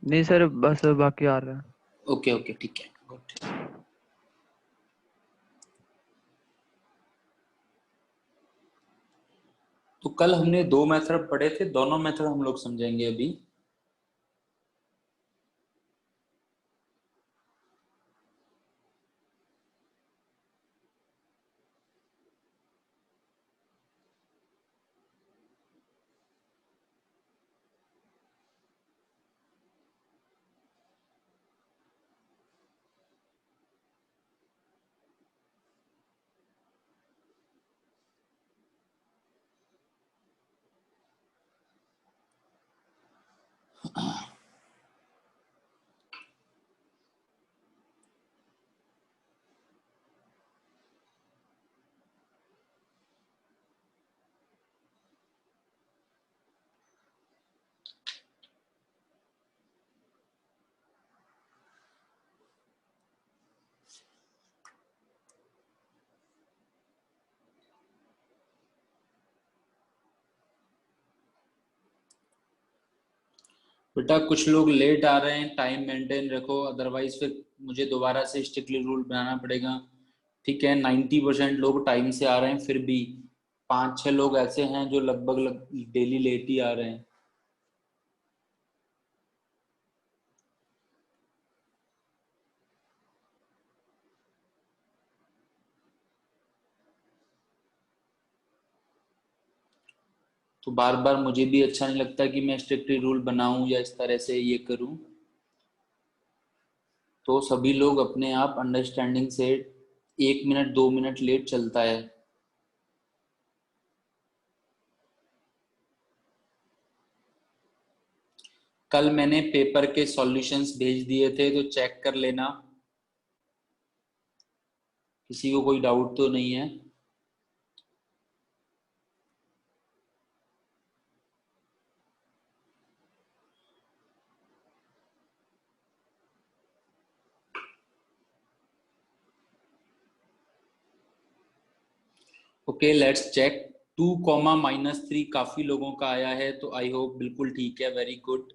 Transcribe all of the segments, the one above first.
नहीं सर, बस बाकी आ रहा है। ओके ओके ठीक है, गुड। तो कल हमने दो मेथड पढ़े थे, दोनों मेथड हम लोग समझेंगे अभी। बेटा कुछ लोग लेट आ रहे हैं, टाइम मेंटेन रखो, अदरवाइज फिर मुझे दोबारा से स्ट्रिक्टली रूल बनाना पड़ेगा। ठीक है, 90% लोग टाइम से आ रहे हैं, फिर भी 5-6 लोग ऐसे हैं जो लगभग डेली लेट ही आ रहे हैं। तो बार बार मुझे भी अच्छा नहीं लगता कि मैं स्ट्रिक्टली रूल बनाऊं या इस तरह से ये करूं। तो सभी लोग अपने आप अंडरस्टैंडिंग से 1 मिनट 2 मिनट लेट चलता है। कल मैंने पेपर के सॉल्यूशंस भेज दिए थे, तो चेक कर लेना। किसी को कोई डाउट तो नहीं है? Okay let's check. 2, -3 काफी लोगों का आया है, तो आई होप बिल्कुल ठीक है, वेरी गुड,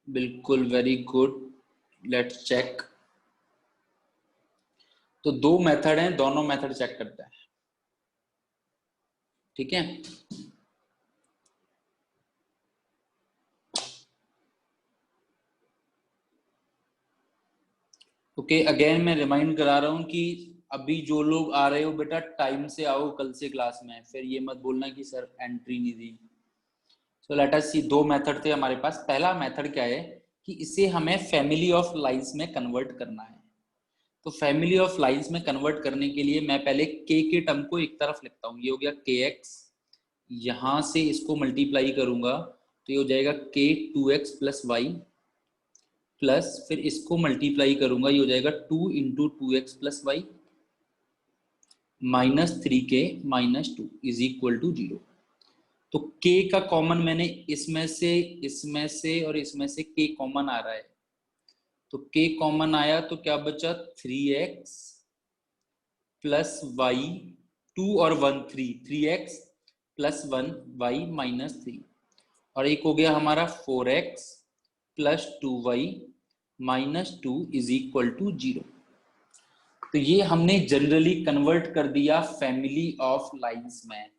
बिल्कुल वेरी गुड। Let's check. तो दो मेथड हैं, दोनों मेथड चेक करते हैं। ठीक है, ओके अगेन मैं रिमाइंड करा रहा हूं कि अभी जो लोग आ रहे हो बेटा टाइम से आओ कल से क्लास में, फिर ये मत बोलना कि सर एंट्री नहीं दी। सो लेट अस सी, दो मेथड थे हमारे पास। पहला मेथड क्या है कि इसे हमें फैमिली ऑफ लाइंस में कन्वर्ट करना है। तो फैमिली ऑफ लाइंस में कन्वर्ट करने के लिए मैं पहले के टर्म को एक तरफ लिखता हूँ, ये हो गया के एक्स, यहां से इसको मल्टीप्लाई करूंगा तो ये हो जाएगा के 2x प्लस वाई, प्लस फिर इसको मल्टीप्लाई करूंगा, ये हो जाएगा 2 × 2x plus y, -3k-2 is equal to 0। तो k का कॉमन मैंने इसमें से और इसमें से k कॉमन आ रहा है, तो k कॉमन आया तो क्या बचा 3x प्लस वाई, 2 और 1 3x प्लस 1 y -3, और एक हो गया हमारा 4x plus 2y -2 is equal to 0। तो ये हमने जनरली कन्वर्ट कर दिया फैमिली ऑफ लाइंस में।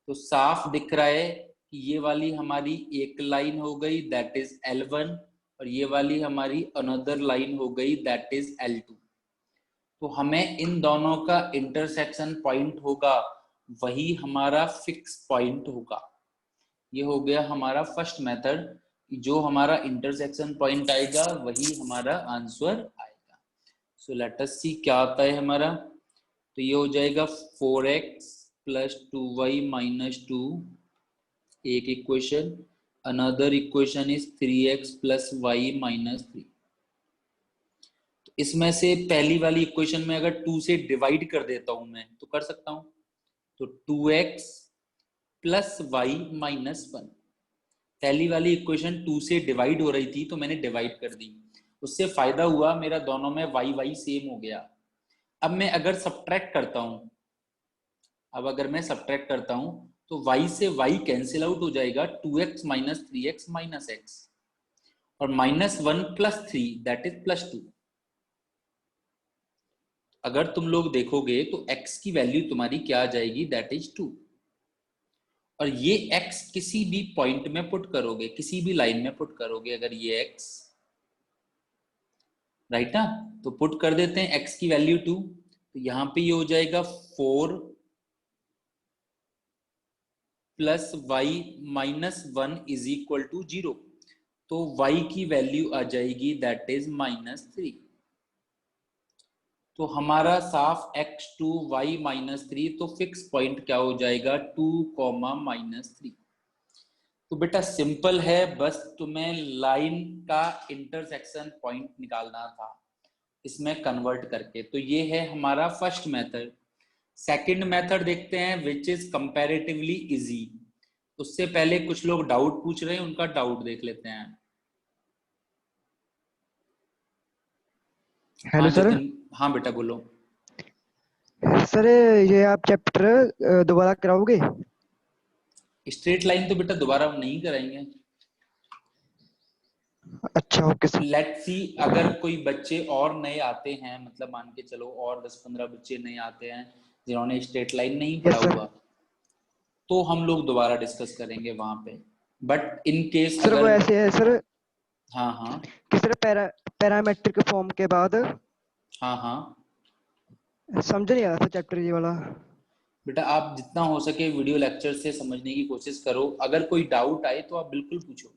तो साफ दिख रहा है कि ये वाली हमारी एक लाइन हो गई दैट इज L1, और ये वाली हमारी अनदर लाइन हो गई दैट इज L2। तो हमें इन दोनों का इंटरसेक्शन पॉइंट होगा, वही हमारा फिक्स पॉइंट होगा। ये हो गया हमारा फर्स्ट मेथड, जो हमारा इंटरसेक्शन पॉइंट आएगा वही हमारा आंसर आएगा। सो लेट अस सी क्या आता है हमारा। तो ये हो जाएगा 4x प्लस 2y -2, एक equation. Another equation is 3x plus y -3। तो इसमें से पहली वाली इक्वेशन में अगर 2 से डिवाइड कर देता हूं मैं तो कर सकता हूं। तो 2x प्लस वाई -1, पहली वाली इक्वेशन 2 से डिवाइड हो रही थी तो मैंने डिवाइड कर दी, उससे फायदा हुआ मेरा दोनों में वाई वाई सेम हो गया। अब मैं अगर सब्ट्रैक्ट करता हूं, अब अगर मैं सब्ट्रैक्ट करता हूं तो y से y कैंसिल आउट हो जाएगा, 2x minus 3x minus x, और -1 प्लस 3 दैट इज +2। अगर तुम लोग देखोगे तो x की वैल्यू तुम्हारी क्या आ जाएगी, दैट इज 2। और ये x किसी भी पॉइंट में पुट करोगे, किसी भी लाइन में पुट करोगे, अगर ये x राइट ना, तो पुट कर देते हैं x की वैल्यू 2, तो यहां पे ये हो जाएगा 4 plus y minus 1 is equal to 0। तो y की वैल्यू आ जाएगी दैट इज -3। तो हमारा साफ x2 y -3, तो फिक्स पॉइंट क्या हो जाएगा, 2, -3। तो बेटा सिंपल है, बस तुम्हें लाइन का इंटरसेक्शन पॉइंट निकालना था इसमें कन्वर्ट करके। तो ये है हमारा फर्स्ट मेथड। सेकंड मेथड देखते हैं विच इज कंपैरेटिवली इजी। उससे पहले कुछ लोग डाउट पूछ रहे हैं, उनका डाउट देख लेते हैं। हाँ हेलो सर। जतिन, हाँ बेटा बोलो। सर ये आप चैप्टर दोबारा कराओगे? स्ट्रेट लाइन तो बेटा दोबारा हम नहीं कराएंगे। अच्छा, ओके सर। लेट्स सी, अगर कोई बच्चे और नए आते हैं, मतलब मान के चलो और 10-15 बच्चे नए आते हैं जिन्होंने स्ट्रेट लाइन नहीं पढ़ा यस सर। हुआ, तो हम लोग दोबारा डिस्कस करेंगे वहां पे। बट इन केस सर वो अगर, ऐसे है सर हाँ हाँ, कि सर पैरामेट्रिक फॉर्म के बाद हाँ हाँ समझ नहीं आ रहा था चैप्टर ये वाला। बेटा, आप जितना हो सके वीडियो लेक्चर से समझने की कोशिश करो। अगर कोई डाउट आए तो आप बिल्कुल पूछो,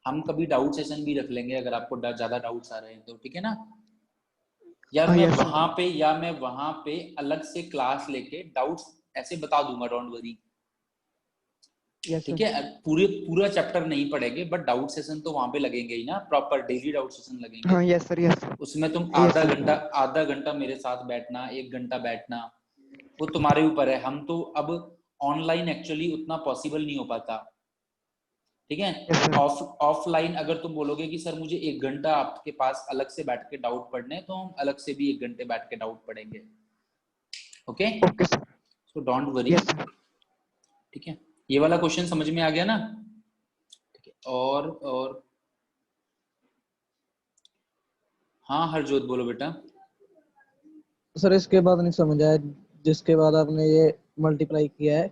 हम कभी डाउट सेशन भी रख लेंगे अगर आपको ज्यादा डाउट्स आ रहे हैं तो, ठीक है ना। हाँ यस सर। या मैं वहां पे अलग से क्लास लेके डाउट्स ऐसे बता दूंगा, डोंट वरी। यस ठीक सर। है, पूरा चैप्टर नहीं पढ़ेंगे, बट डाउट सेशन तो वहां पे लगेंगे ही ना, प्रॉपर डेली डाउट सेशन लगेंगे। हाँ यस सर। यस उसमें तुम यस सर। आधा घंटा मेरे साथ बैठना, 1 घंटा बैठना, वो तुम्हारे ऊपर है। हम तो अब ऑनलाइन एक्चुअली उतना पॉसिबल नहीं हो पाता, ठीक है। Yes sir. ऑफलाइन अगर तुम बोलोगे कि सर मुझे 1 घंटा आपके पास अलग से बैठ के डाउट पढ़ने, तो हम अलग से भी 1 घंटे बैठ के डाउट पढ़ेंगे। Okay, okay sir. So don't worry. Yes sir. ठीक है, ये वाला क्वेश्चन समझ में आ गया ना। ठीक है, और हाँ हरजोत बोलो बेटा। सर इसके बाद नहीं समझ आया, जिसके बाद आपने ये मल्टीप्लाई किया है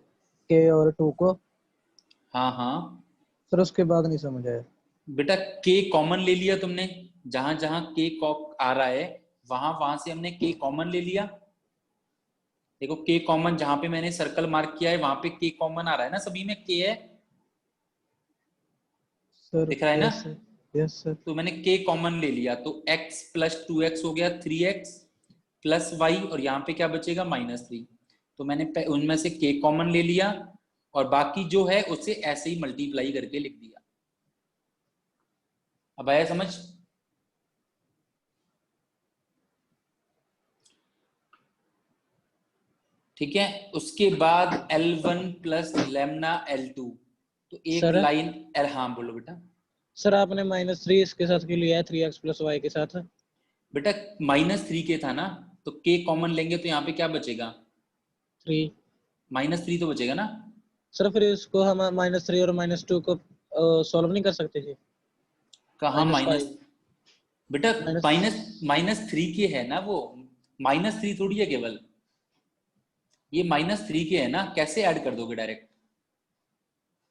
के और 2 को, हाँ हाँ सर उसके बाद नहीं समझ आया। बेटा, के कॉमन ले लिया तुमने, जहां जहां के आ रहा है वहां वहां से हमने के कॉमन ले लिया। देखो के कॉमन जहां पे मैंने सर्कल मार्क किया है वहां पे के कॉमन आ रहा है ना, सभी में के है, सर दिख रहा है ना। Yes sir. Yes sir. तो मैंने के कॉमन ले लिया, तो x प्लस 2x हो गया 3x प्लस वाई, और यहाँ पे क्या बचेगा -3। तो मैंने उनमें से के कॉमन ले लिया, और बाकी जो है उसे ऐसे ही मल्टीप्लाई करके लिख दिया। अब आया समझ। ठीक है, उसके बाद L1 प्लस लेमना L2, तो एक सर लाइन L, हाँ बोलो बेटा। सर आपने -3 इसके साथ क्यों लिया है 3x प्लस वाई के साथ? बेटा -3 के था ना, तो के कॉमन लेंगे तो यहाँ पे क्या बचेगा, 3। -3 तो बचेगा ना। सर फिर इसको हम -3 और -2 को सॉल्व नहीं कर सकते थे? कहाँ माइनस, -5 बेटा माइनस। -3 के है ना वो, -3 थोड़ी है केवल, ये -3 के है ना, कैसे ऐड कर दोगे डायरेक्ट।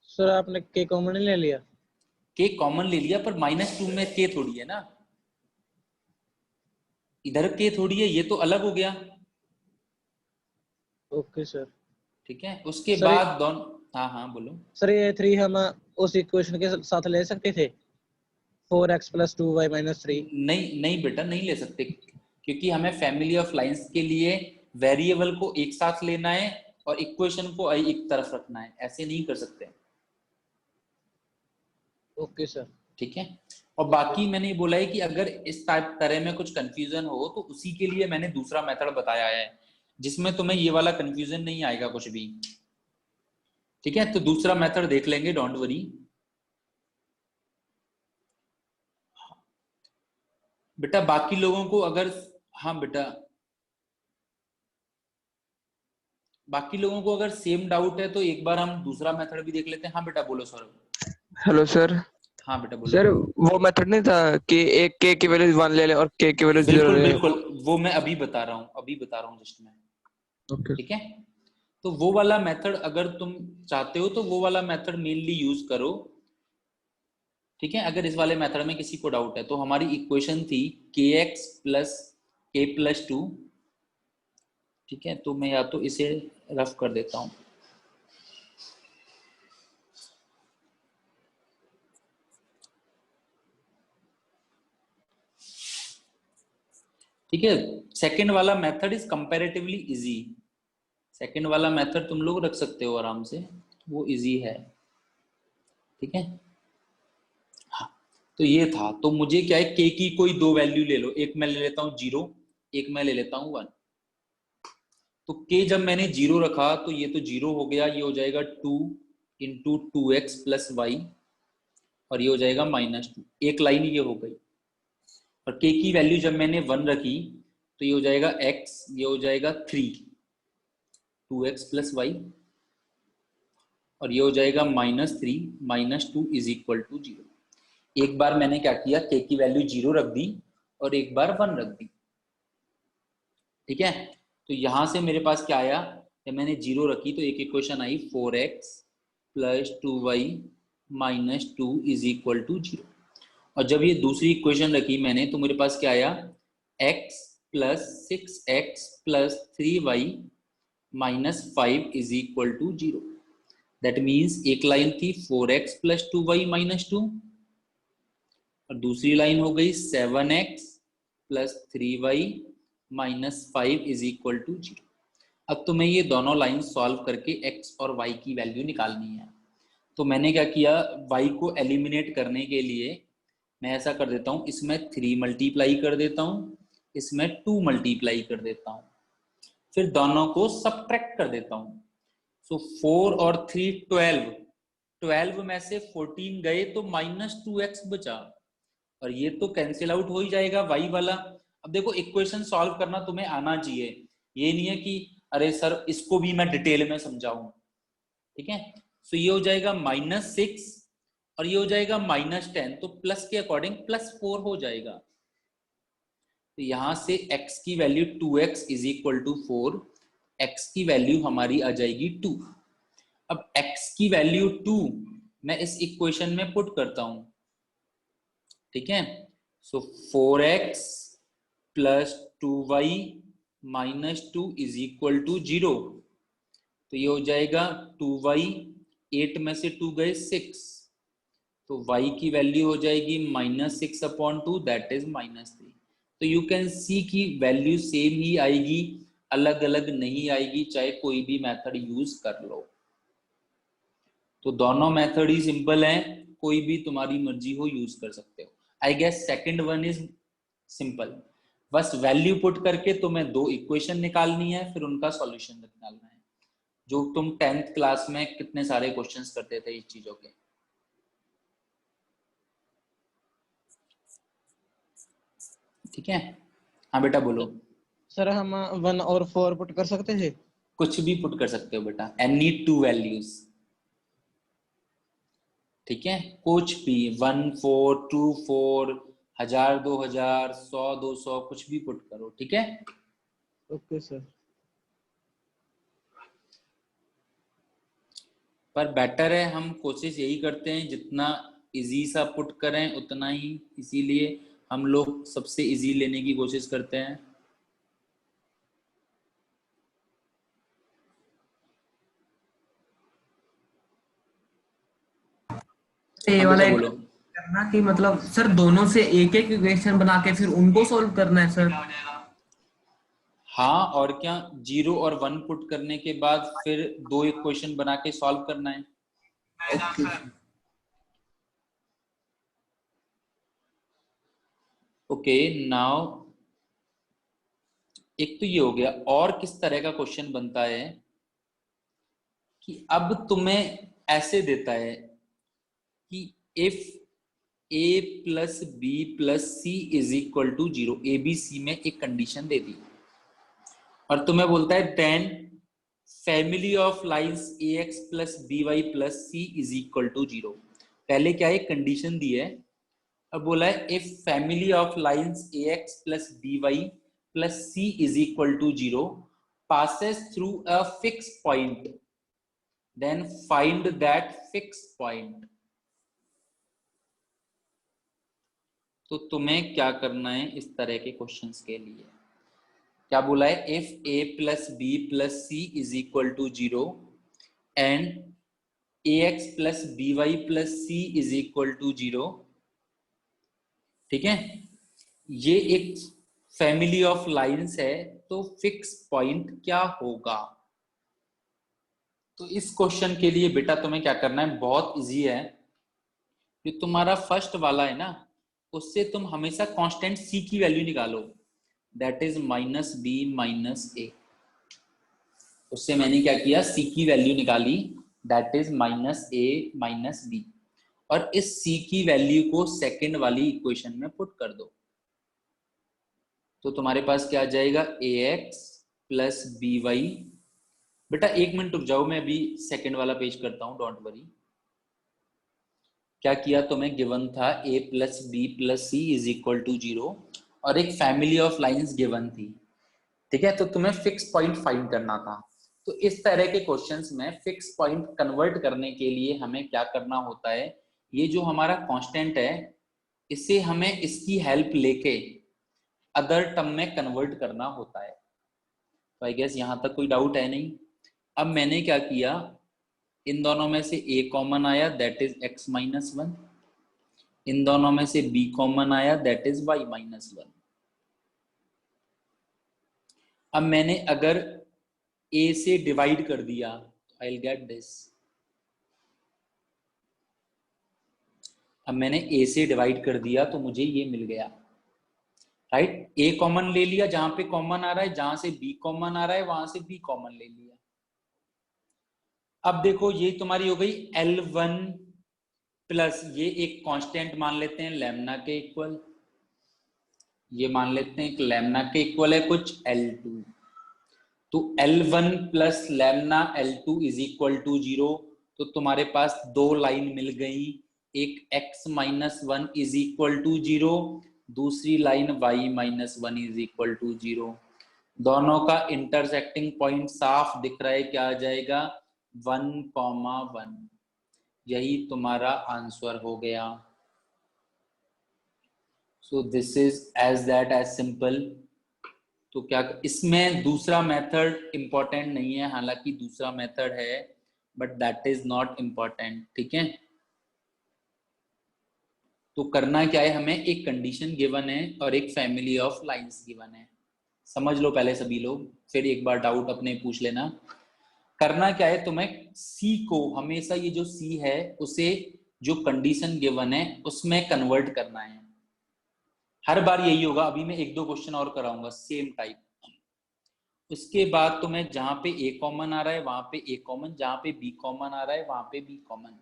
सर आपने के कॉमन नहीं ले लिया? के कॉमन ले लिया, पर -2 में के थोड़ी है ना, इधर के थोड़ी है, ये तो अलग हो गया। Okay sir. ठीक है, उसके सर बाद दोनों, हाँ हाँ बोलो। सर ये 3 हम उस इक्वेशन के साथ ले सकते थे, 4x प्लस 2y माइनस 3। नहीं नहीं बेटा, नहीं ले सकते, क्योंकि हमें फैमिली ऑफ लाइंस के लिए वेरिएबल को एक साथ लेना है और इक्वेशन को एक तरफ रखना है, ऐसे नहीं कर सकते। Okay sir. ठीक है, और बाकी मैंने ये बोला है कि अगर इस टाइप तरह में कुछ कंफ्यूजन हो तो उसी के लिए मैंने दूसरा मेथड बताया है, जिसमें तुम्हें ये वाला कंफ्यूजन नहीं आएगा कुछ भी। ठीक है, तो दूसरा मेथड देख लेंगे, डोंट वरी। बेटा बाकी लोगों को अगर, हाँ बेटा, बाकी लोगों को अगर सेम डाउट है तो एक बार हम दूसरा मेथड भी देख लेते हैं। हाँ बेटा बोलो सौरभ। Hello sir. हाँ बेटा बोलो। सर वो मेथड नहीं था कि एक के की वैल्यू 1 ले ले और के की वैल्यू 0 बिल्कुल ले। बिल्कुल, वो मैं अभी बता रहा हूँ जस्ट में। ओके। ठीक है, तो वो वाला मेथड अगर तुम चाहते हो तो वो वाला मेथड मेनली यूज करो। ठीक है, अगर इस वाले मेथड में किसी को डाउट है तो हमारी इक्वेशन थी kx प्लस k प्लस 2। ठीक है, तो मैं या तो इसे रफ कर देता हूं। ठीक है, सेकंड वाला method is comparatively easy. Second वाला मेथड तुम लोग रख सकते हो आराम से, वो इजी है। ठीक है, हाँ, तो ये था। तो मुझे क्या है, के की कोई दो वैल्यू ले लो, एक मैं ले लेता हूँ 0, एक मैं ले लेता हूँ 1। तो के जब मैंने 0 रखा तो ये तो 0 हो गया, ये हो जाएगा 2 इंटू 2x प्लस वाई, और ये हो जाएगा -2। एक लाइन ये हो गई। और के की वैल्यू जब मैंने 1 रखी तो ये हो जाएगा x, ये हो जाएगा 3 2x प्लस वाई, और ये हो जाएगा -3 -2 इज इक्वल टू 0। एक बार मैंने क्या किया, के की वैल्यू 0 रख दी और एक बार 1 रख दी। ठीक है, तो यहां से मेरे पास क्या आया, जब मैंने 0 रखी तो एक इक्वेशन आई 4x plus 2y -2 is equal to 0। और जब ये दूसरी इक्वेशन रखी मैंने तो मेरे पास क्या आया, x plus 6x plus 3y -5 is equal to 0। That means एक लाइन थी 4x प्लस 2y -2, और दूसरी लाइन हो गई 7x plus 3y -5 is equal to 0। अब तुम्हें ये दोनों लाइन सॉल्व करके x और y की वैल्यू निकालनी है। तो मैंने क्या किया, y को एलिमिनेट करने के लिए मैं ऐसा कर देता हूँ, इसमें 3 मल्टीप्लाई कर देता हूँ, इसमें 2 मल्टीप्लाई कर देता हूँ, फिर दोनों को सबट्रैक्ट कर देता हूँ। सो 4 और 3 12 में से 14 गए तो -2x बचा, और ये तो कैंसिल आउट हो ही जाएगा y वाला। अब देखो इक्वेशन सॉल्व करना तुम्हें आना चाहिए, ये नहीं है कि अरे सर इसको भी मैं डिटेल में समझाऊं। ठीक है, सो ये हो जाएगा -6 और ये हो जाएगा -10, तो प्लस के अकॉर्डिंग +4 हो जाएगा। तो यहां से x की value 2x is equal to 4, x की वैल्यू हमारी आ जाएगी 2। अब x की वैल्यू 2 मैं इस इक्वेशन में पुट करता हूं। ठीक है, so 4x plus 2y -2 is equal to 0। तो ये हो जाएगा 2y, 8 में से 2 गए 6, तो y की वैल्यू हो जाएगी -6/2, दैट इज -3। तो यू कैन सी की वैल्यू सेम ही आएगी, अलग अलग नहीं आएगी, चाहे कोई भी मेथड यूज कर लो। तो दोनों मेथड ही सिंपल हैं, कोई भी तुम्हारी मर्जी हो यूज कर सकते हो। I guess second one is simple, बस वैल्यू पुट करके तुम्हें दो इक्वेशन निकालनी है, फिर उनका सॉल्यूशन निकालना है, जो तुम 10th क्लास में कितने सारे क्वेश्चंस करते थे इस चीजों के। ठीक है, हाँ बेटा बोलो। सर हम 1 और 4 पुट कर सकते थे? कुछ भी पुट कर सकते हो बेटा, एनी 2 वैल्यूज। ठीक है, कुछ भी 1 4 2 4 1000 2000 100 200 कुछ भी पुट करो। ठीक है, ओके सर। पर बेटर है हम कोशिश यही करते हैं जितना इजी सा पुट करें उतना ही, इसीलिए हम लोग सबसे इजी लेने की कोशिश करते हैं। ये हाँ वाला बेटा एक बोलो। करना कि मतलब सर दोनों से एक एक इक्वेशन बना के फिर उनको सॉल्व करना है सर। हाँ और क्या, 0 और 1 पुट करने के बाद फिर दो इक्वेशन बना के सॉल्व करना है। ओके नाउ, एक तो ये हो गया, और किस तरह का क्वेश्चन बनता है कि अब तुम्हें ऐसे देता है कि if a plus B plus C is equal to 0, ABC में एक कंडीशन दे दी और तुम्हें बोलता है then family of lines ax plus by plus C is equal to 0। पहले क्या है, कंडीशन दी है, अब बोला है if family of lines ax plus by plus C is equal to 0 passes through a fixed point, then find that fixed point। तो तुम्हें क्या करना है इस तरह के क्वेश्चंस के लिए, क्या बोला है, if a plus B plus C is equal to 0 and ax plus by plus C is equal to 0, ठीक है, ये एक फैमिली ऑफ लाइंस है, तो फिक्स पॉइंट क्या होगा। तो इस क्वेश्चन के लिए बेटा तुम्हें क्या करना है, बहुत इजी है, जो तुम्हारा फर्स्ट वाला है ना, उससे तुम हमेशा कांस्टेंट c की वैल्यू निकालो, that is minus B minus A. उससे मैंने क्या किया, c की वैल्यू निकाली, that is minus A minus B, और इस c की वैल्यू को सेकंड वाली इक्वेशन में पुट कर दो, तो तुम्हारे पास क्या आ जाएगा, ax प्लस बी वाई। बेटा एक मिनट रुक जाओ, मैं अभी सेकंड वाला पेज करता हूं, डोंट वरी। क्या किया, तुम्हें गिवन था a plus B plus C is equal to 0 और एक फैमिली ऑफ लाइंस गिवन थी, ठीक है, तो तुम्हें फिक्स पॉइंट फाइंड करना था। तो इस तरह के क्वेश्चंस में फिक्स पॉइंट कन्वर्ट करने के लिए हमें क्या करना होता है, ये जो हमारा कांस्टेंट है, इसे हमें इसकी हेल्प लेके अदर टर्म में कन्वर्ट करना होता है। तो आई गेस यहां तक कोई डाउट है नहीं। अब मैंने क्या किया, इन दोनों में से a कॉमन आया, दैट इज x माइनस 1, इन दोनों में से b कॉमन आया, दैट इज y माइनस 1। अब मैंने अगर a से डिवाइड कर दिया, आई विल गेट दिस। अब मैंने a से डिवाइड कर दिया तो मुझे ये मिल गया, राइट। a कॉमन ले लिया, जहां पे कॉमन आ रहा है, जहां से b कॉमन आ रहा है वहां से b कॉमन ले लिया। अब देखो ये तुम्हारी हो गई L1 प्लस ये एक कांस्टेंट मान लेते हैं लैम्ना के इक्वल, ये मान लेते हैं कि लैम्ना के इक्वल है कुछ L2, तो L1 plus lambda L2 is equal to 0। तो तुम्हारे पास दो लाइन मिल गई, एक x minus 1 is equal to 0, दूसरी line y minus 1 is equal to 0। दोनों का इंटरसेक्टिंग पॉइंट साफ दिख रहा है, क्या आ जाएगा, 1,1। यही तुम्हारा आंसर हो गया। So this is as that, as simple. तो क्या इसमें दूसरा मेथड इंपॉर्टेंट नहीं है, हालांकि दूसरा मेथड है, but that is not important, ठीक है। तो करना क्या है, हमें एक कंडीशन गिवन है और एक फैमिली ऑफ लाइंस गिवन है, समझ लो पहले सभी लोग, फिर एक बार डाउट अपने पूछ लेना। करना क्या है, तुम्हें C को हमेशा, ये जो C है उसे जो कंडीशन गिवन है उसमें कन्वर्ट करना है, हर बार यही होगा। अभी मैं एक दो क्वेश्चन और कराऊंगा सेम टाइप। उसके बाद तुम्हें जहां पे A कॉमन आ रहा है वहां पे A कॉमन, जहां पे B कॉमन आ रहा है वहां पे B कॉमन।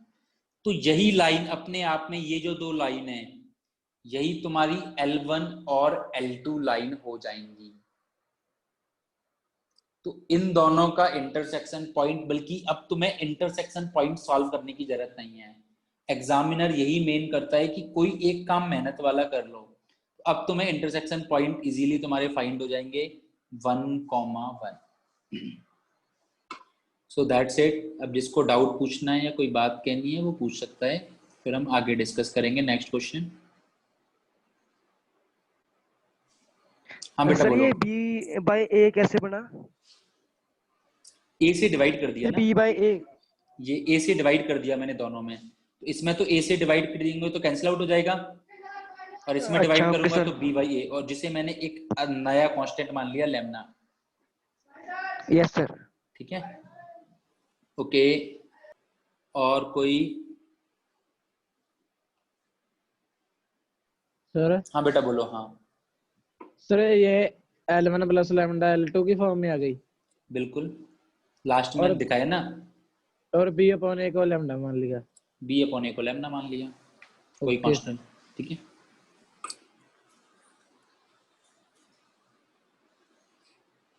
तो यही लाइन अपने आप में, ये जो दो लाइन है, यही तुम्हारी L1 और L2 लाइन हो जाएंगी। तो इन दोनों का इंटरसेक्शन पॉइंट, बल्कि अब तुम्हें इंटरसेक्शन पॉइंट सॉल्व करने की जरूरत नहीं है, एग्जामिनर यही मेन करता है कि कोई एक काम मेहनत वाला कर लो। तो अब तुम्हें इंटरसेक्शन पॉइंट इजीली तुम्हारे फाइंड हो जाएंगे, 1,1। सो दैट्स इट। अब जिसको डाउट पूछना है या कोई बात कहनी है वो पूछ सकता है, फिर हम आगे डिस्कस करेंगे। Next question. हाँ बेटा सर बोलो। ये b बाई a कैसे बना, ए से डिवाइड कर दिया ये ना, b बाई a। ये ए से डिवाइड कर दिया मैंने दोनों में, तो इसमें तो ए से डिवाइड कर देंगे तो कैंसिल आउट हो जाएगा, और इसमें अच्छा डिवाइड ओके करूंगा सर, तो बी बाई ए, और जिसे मैंने एक नया कांस्टेंट मान लिया लैम्ना, यस सर। ठीक है, ओके। और कोई? सर हाँ बेटा बोलो। हाँ सर ये L1 प्लस लैम्डा L2 की फॉर्म में आ गई, बिल्कुल, लास्ट और में दिखाया ना, B अपॉन A को लैम्डा मान लिया। बी अपॉन ए को लैम्ना मान लिया, कोई ओके कांस्टेंट, ठीक है।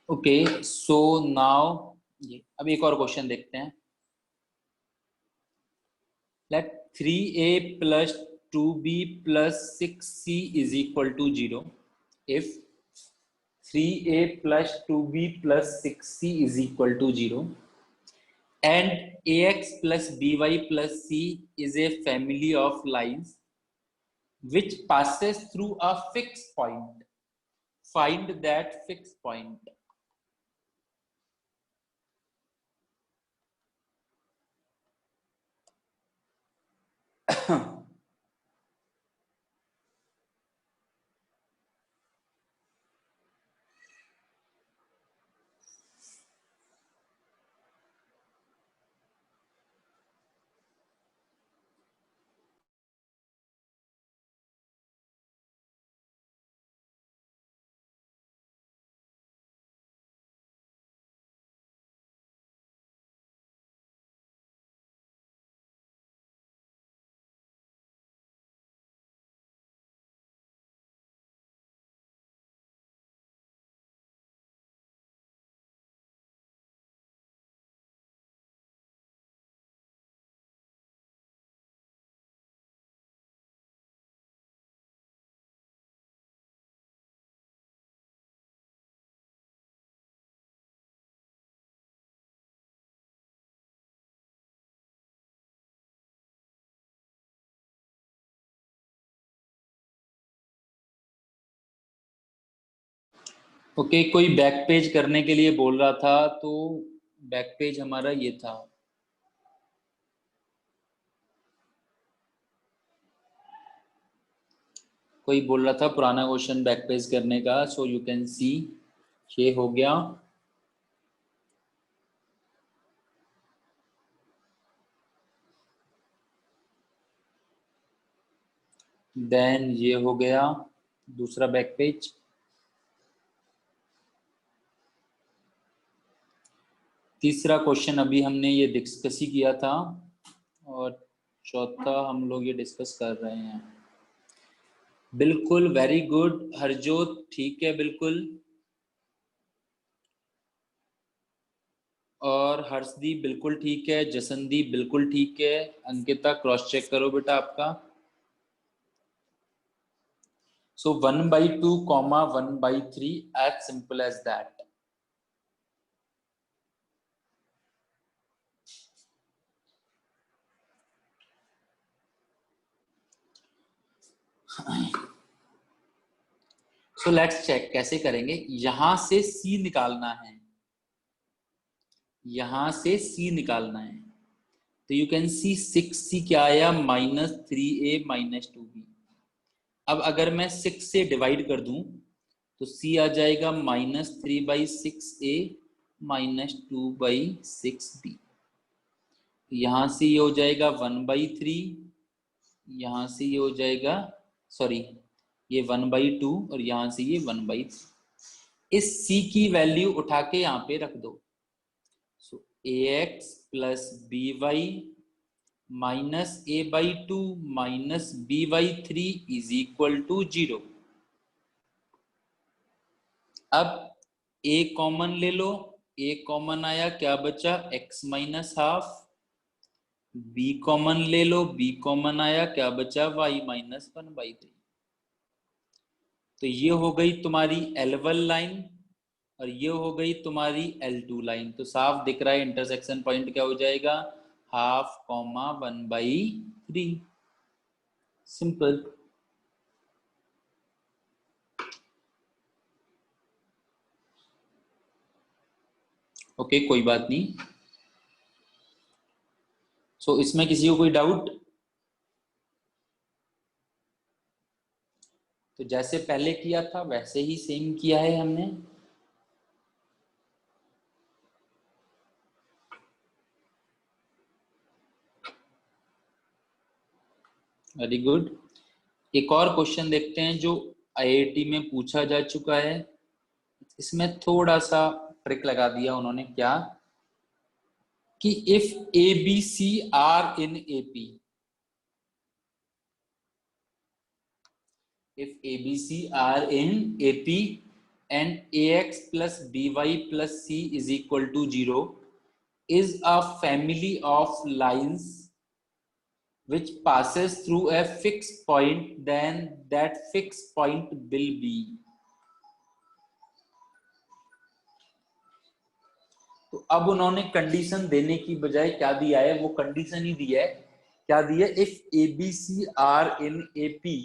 ओके सो नाउ ये अब एक और क्वेश्चन देखते हैं। Let 3a plus 2b plus 6c is equal to 0 if 3a plus 2b plus 6c is equal to 0 and ax plus by plus c is a family of lines which passes through a fixed point. Find that fixed point. Okay, कोई back page करने के लिए बोल रहा था, तो back page हमारा ये था। कोई बोल रहा था पुराना क्वेश्चन बैक पेज करने का, सो यू कैन सी ये हो गया। देन ये हो गया दूसरा बैक पेज। तीसरा क्वेश्चन अभी हमने ये डिस्कस ही किया था, और चौथा हम लोग ये डिस्कस कर रहे हैं। बिल्कुल, वेरी गुड हरजोत, ठीक है बिल्कुल। और हर्षदीप बिल्कुल ठीक है, जसनदीप बिल्कुल ठीक है। अंकिता क्रॉस चेक करो बेटा आपका। So 1/2 comma 1/3 as simple as that. So let's check कैसे करेंगे। यहां से c निकालना है, यहां से c निकालना है, तो यू कैन सी 6c क्या आया, -3a -2b। अब अगर मैं 6 से डिवाइड कर दूं तो c आ जाएगा -3/6a -2/6b। यहां से ये हो जाएगा 1/3, यहां से ये हो जाएगा, सॉरी ये 1/2, और यहां से ये 1/3। इस c की वैल्यू उठा के यहाँ पे रख दो। So ax plus by minus a/2 minus b/3 is equal to 0। अब a कॉमन ले लो, a कॉमन आया, क्या बचा x minus half. b common ले लो, b कॉमन आया, क्या बचा y माइनस 1/3। तो ये हो गई तुम्हारी L1 लाइन और ये हो गई तुम्हारी L2 लाइन। तो साफ दिख रहा है इंटरसेक्शन पॉइंट क्या हो जाएगा, 1/2 1/3। सिंपल। ओके, कोई बात नहीं। सो इसमें किसी को कोई डाउट? तो जैसे पहले किया था वैसे ही सेम किया है हमने। Very good. एक और क्वेश्चन देखते हैं जो आईआईटी में पूछा जा चुका है। इसमें थोड़ा सा ट्रिक लगा दिया उन्होंने, क्या कि if A B C are in AP, if ABC are in AP and AX plus BY plus C is equal to 0, is a family of lines which passes through a fixed point, then that fixed point will be. तो अब उन्होंने condition देने की बजाय क्या दिया है, वो कंडीशन ही दिया है, क्या दिया, if ABC are in AP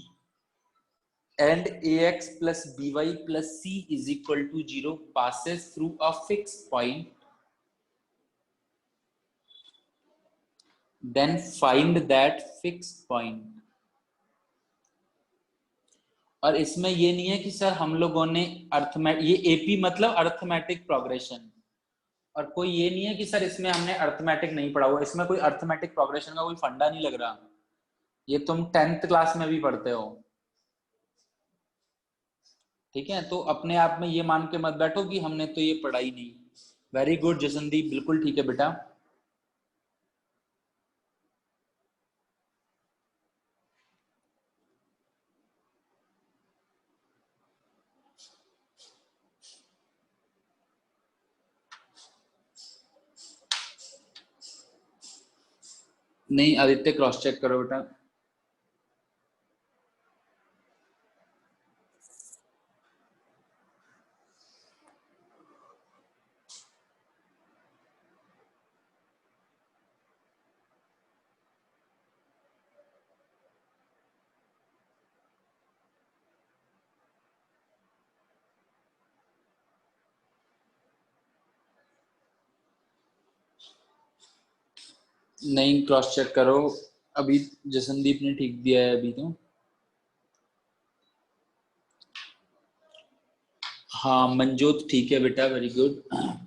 and AX plus BY plus C is equal to 0 passes through a fixed point, then find that fixed point. और इसमें ये नहीं है कि सर हम लोगों ने अर्थमेटिक, ये AP मतलब अर्थमेटिक प्रोग्रेशन, और कोई ये नहीं है कि सर इसमें हमने अर्थमेटिक नहीं पढ़ा हुआ, इसमें कोई अर्थमेटिक प्रोग्रेशन का कोई फंडा नहीं लग रहा, ये तुम 10th क्लास में भी पढ़ते हो, ठीक है। तो अपने आप में ये मान के मत बैठो कि हमने तो ये पढ़ा ही नहीं। वेरी गुड जसनदीप, बिल्कुल ठीक है बेटा। नहीं आदित्य, क्रॉस चेक करो बेटा। नहीं क्रॉस चेक करो, अभी जसनदीप ने ठीक दिया है अभी तो। हाँ मंजोत ठीक है बेटा, very good.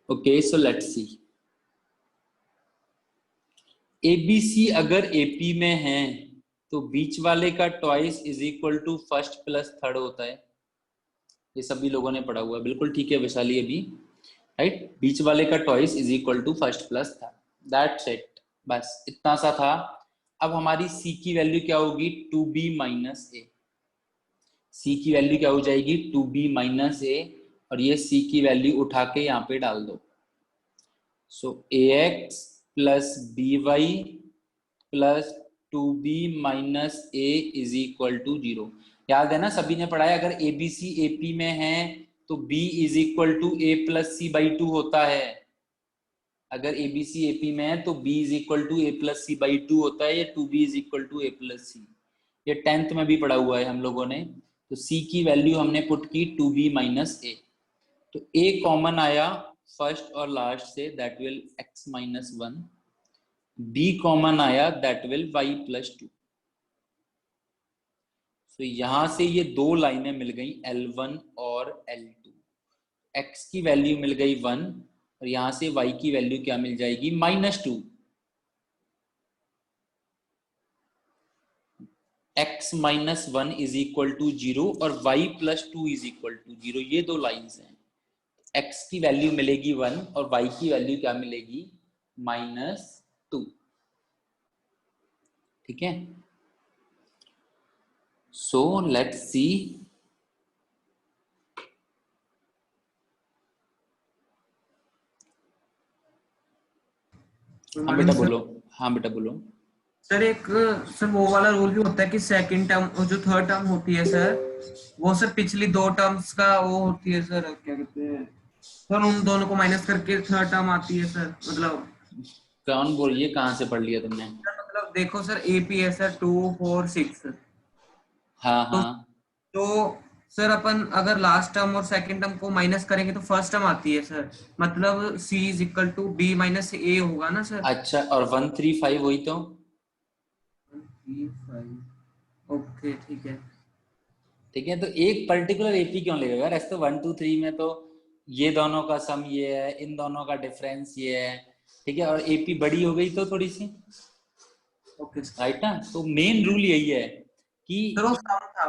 Okay so let's see, ABC अगर AP में है तो बीच वाले का twice is equal to first plus third होता है, ये सभी लोगों ने पढ़ा हुआ है, बिल्कुल ठीक है वैशाली अभी, राइट। बीच वाले का twice is equal to first plus third, that's it, बस इतना सा था। अब हमारी C की वैल्यू क्या होगी, 2B माइनस ए। C की वैल्यू क्या हो जाएगी, 2B माइनस ए, और ये C की वैल्यू उठा के यहाँ पे डाल दो। So AX plus BY plus 2B minus A is equal to 0। याद है ना, सभी ने पढ़ा है, अगर ABC AP में है तो B is equal to A plus C by 2 होता है। अगर ABC AP में है तो B is equal to A plus C by 2 होता है, या 2B is equal to A plus C, ये 10th में भी पढ़ा हुआ है हम लोगों ने। तो C की वैल्यू हमने पुट की 2B माइनस A, तो A कॉमन आया फर्स्ट और लास्ट से, that will x minus 1, B common आया दैट विल y प्लस 2। तो यहां से ये दो लाइनें मिल गई L1 और L2, x की वैल्यू मिल गई 1 और यहां से y की वैल्यू क्या मिल जाएगी, -2। x minus 1 is equal to 0 और y plus 2 is equal to 0, ये दो लाइन्स हैं। x की वैल्यू मिलेगी 1 और y की वैल्यू क्या मिलेगी, -2, ठीक है। सो लेट्स सी, हाँ बेटा बोलो, हाँ बेटा बोलो। सर एक सर वो वाला रूल भी होता है कि सेकंड टर्म जो थर्ड टर्म होती है सर, वो सर पिछली दो टर्म्स का वो होती है सर, क्या कहते हैं सर, उन दोनों को माइनस करके थर्ड टर्म आती है सर, मतलब कौन बोलिए, कहाँ से पढ़ लिया तुमने? सर मतलब देखो सर AP है सर 2 4 6, हाँ हाँ, तो सर अपन अगर लास्ट टर्म और सेकंड टर्म को माइनस करेंगे तो फर्स्ट टर्म आती है सर, मतलब c is equal to b minus a होगा ना सर। अच्छा, और 135 हुई तो 135 ओके ठीक है। ठीक है। तो एक पर्टिकुलर एपी क्यों लेगा यार? ऐसे तो 1 2 3 में तो ये दोनों का सम ये है, इन दोनों का डिफरेंस ये है, ठीक है, और एपी बड़ी हो गई तो थोड़ी सी, ओके सर। राइट ना? तो मेन रूल यही है कि सर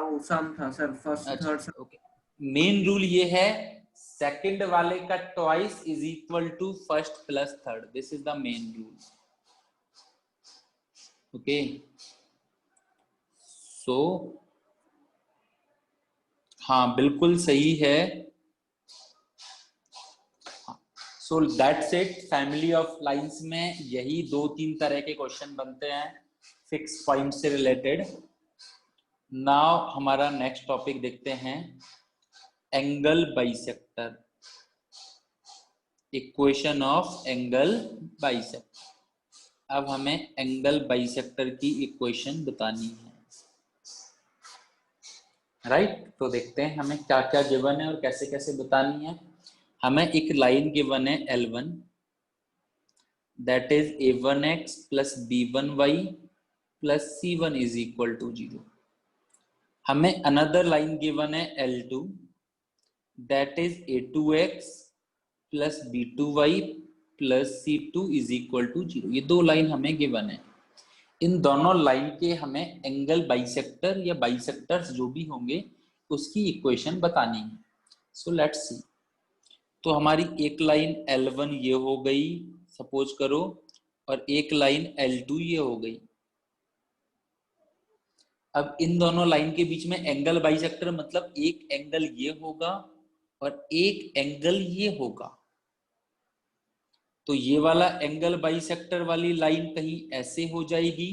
वो सम था सर, फर्स्ट अच्छा third sir. Okay, main rule ये है सेकंड वाले का twice is equal to first plus third, this is the main rule. Okay, so हाँ बिल्कुल सही है। So that's it, family of lines में यही 2-3 तरह के क्वेश्चन बनते हैं फिक्स पॉइंट से रिलेटेड। नाउ हमारा नेक्स्ट टॉपिक देखते हैं, angle bisector, equation of angle bisector. अब हमें एंगल बाइसेक्टर की इक्वेशन बतानी है, राइट? तो देखते हैं हमें क्या क्या गिवन है और कैसे कैसे बतानी है। हमें एक लाइन गिवन है L1, that is a1x plus b1y plus c1 is equal to 0। हमें अनदर लाइन गिवन है L2, that is a2x plus b2y plus c2 is equal to 0। ये दो लाइन हमें गिवन है। इन दोनों लाइन के हमें एंगल बाइसेक्टर या बाइसेक्टर्स जो भी होंगे उसकी इक्वेशन बतानी है। सो लेट्स सी। तो हमारी एक लाइन L1 ये हो गई सपोज करो, और एक लाइन L2 ये हो गई। अब इन दोनों लाइन के बीच में एंगल बाइसेक्टर मतलब एक एंगल ये होगा और एक एंगल ये होगा। तो ये वाला एंगल बाइसेक्टर वाली लाइन कहीं ऐसे हो जाएगी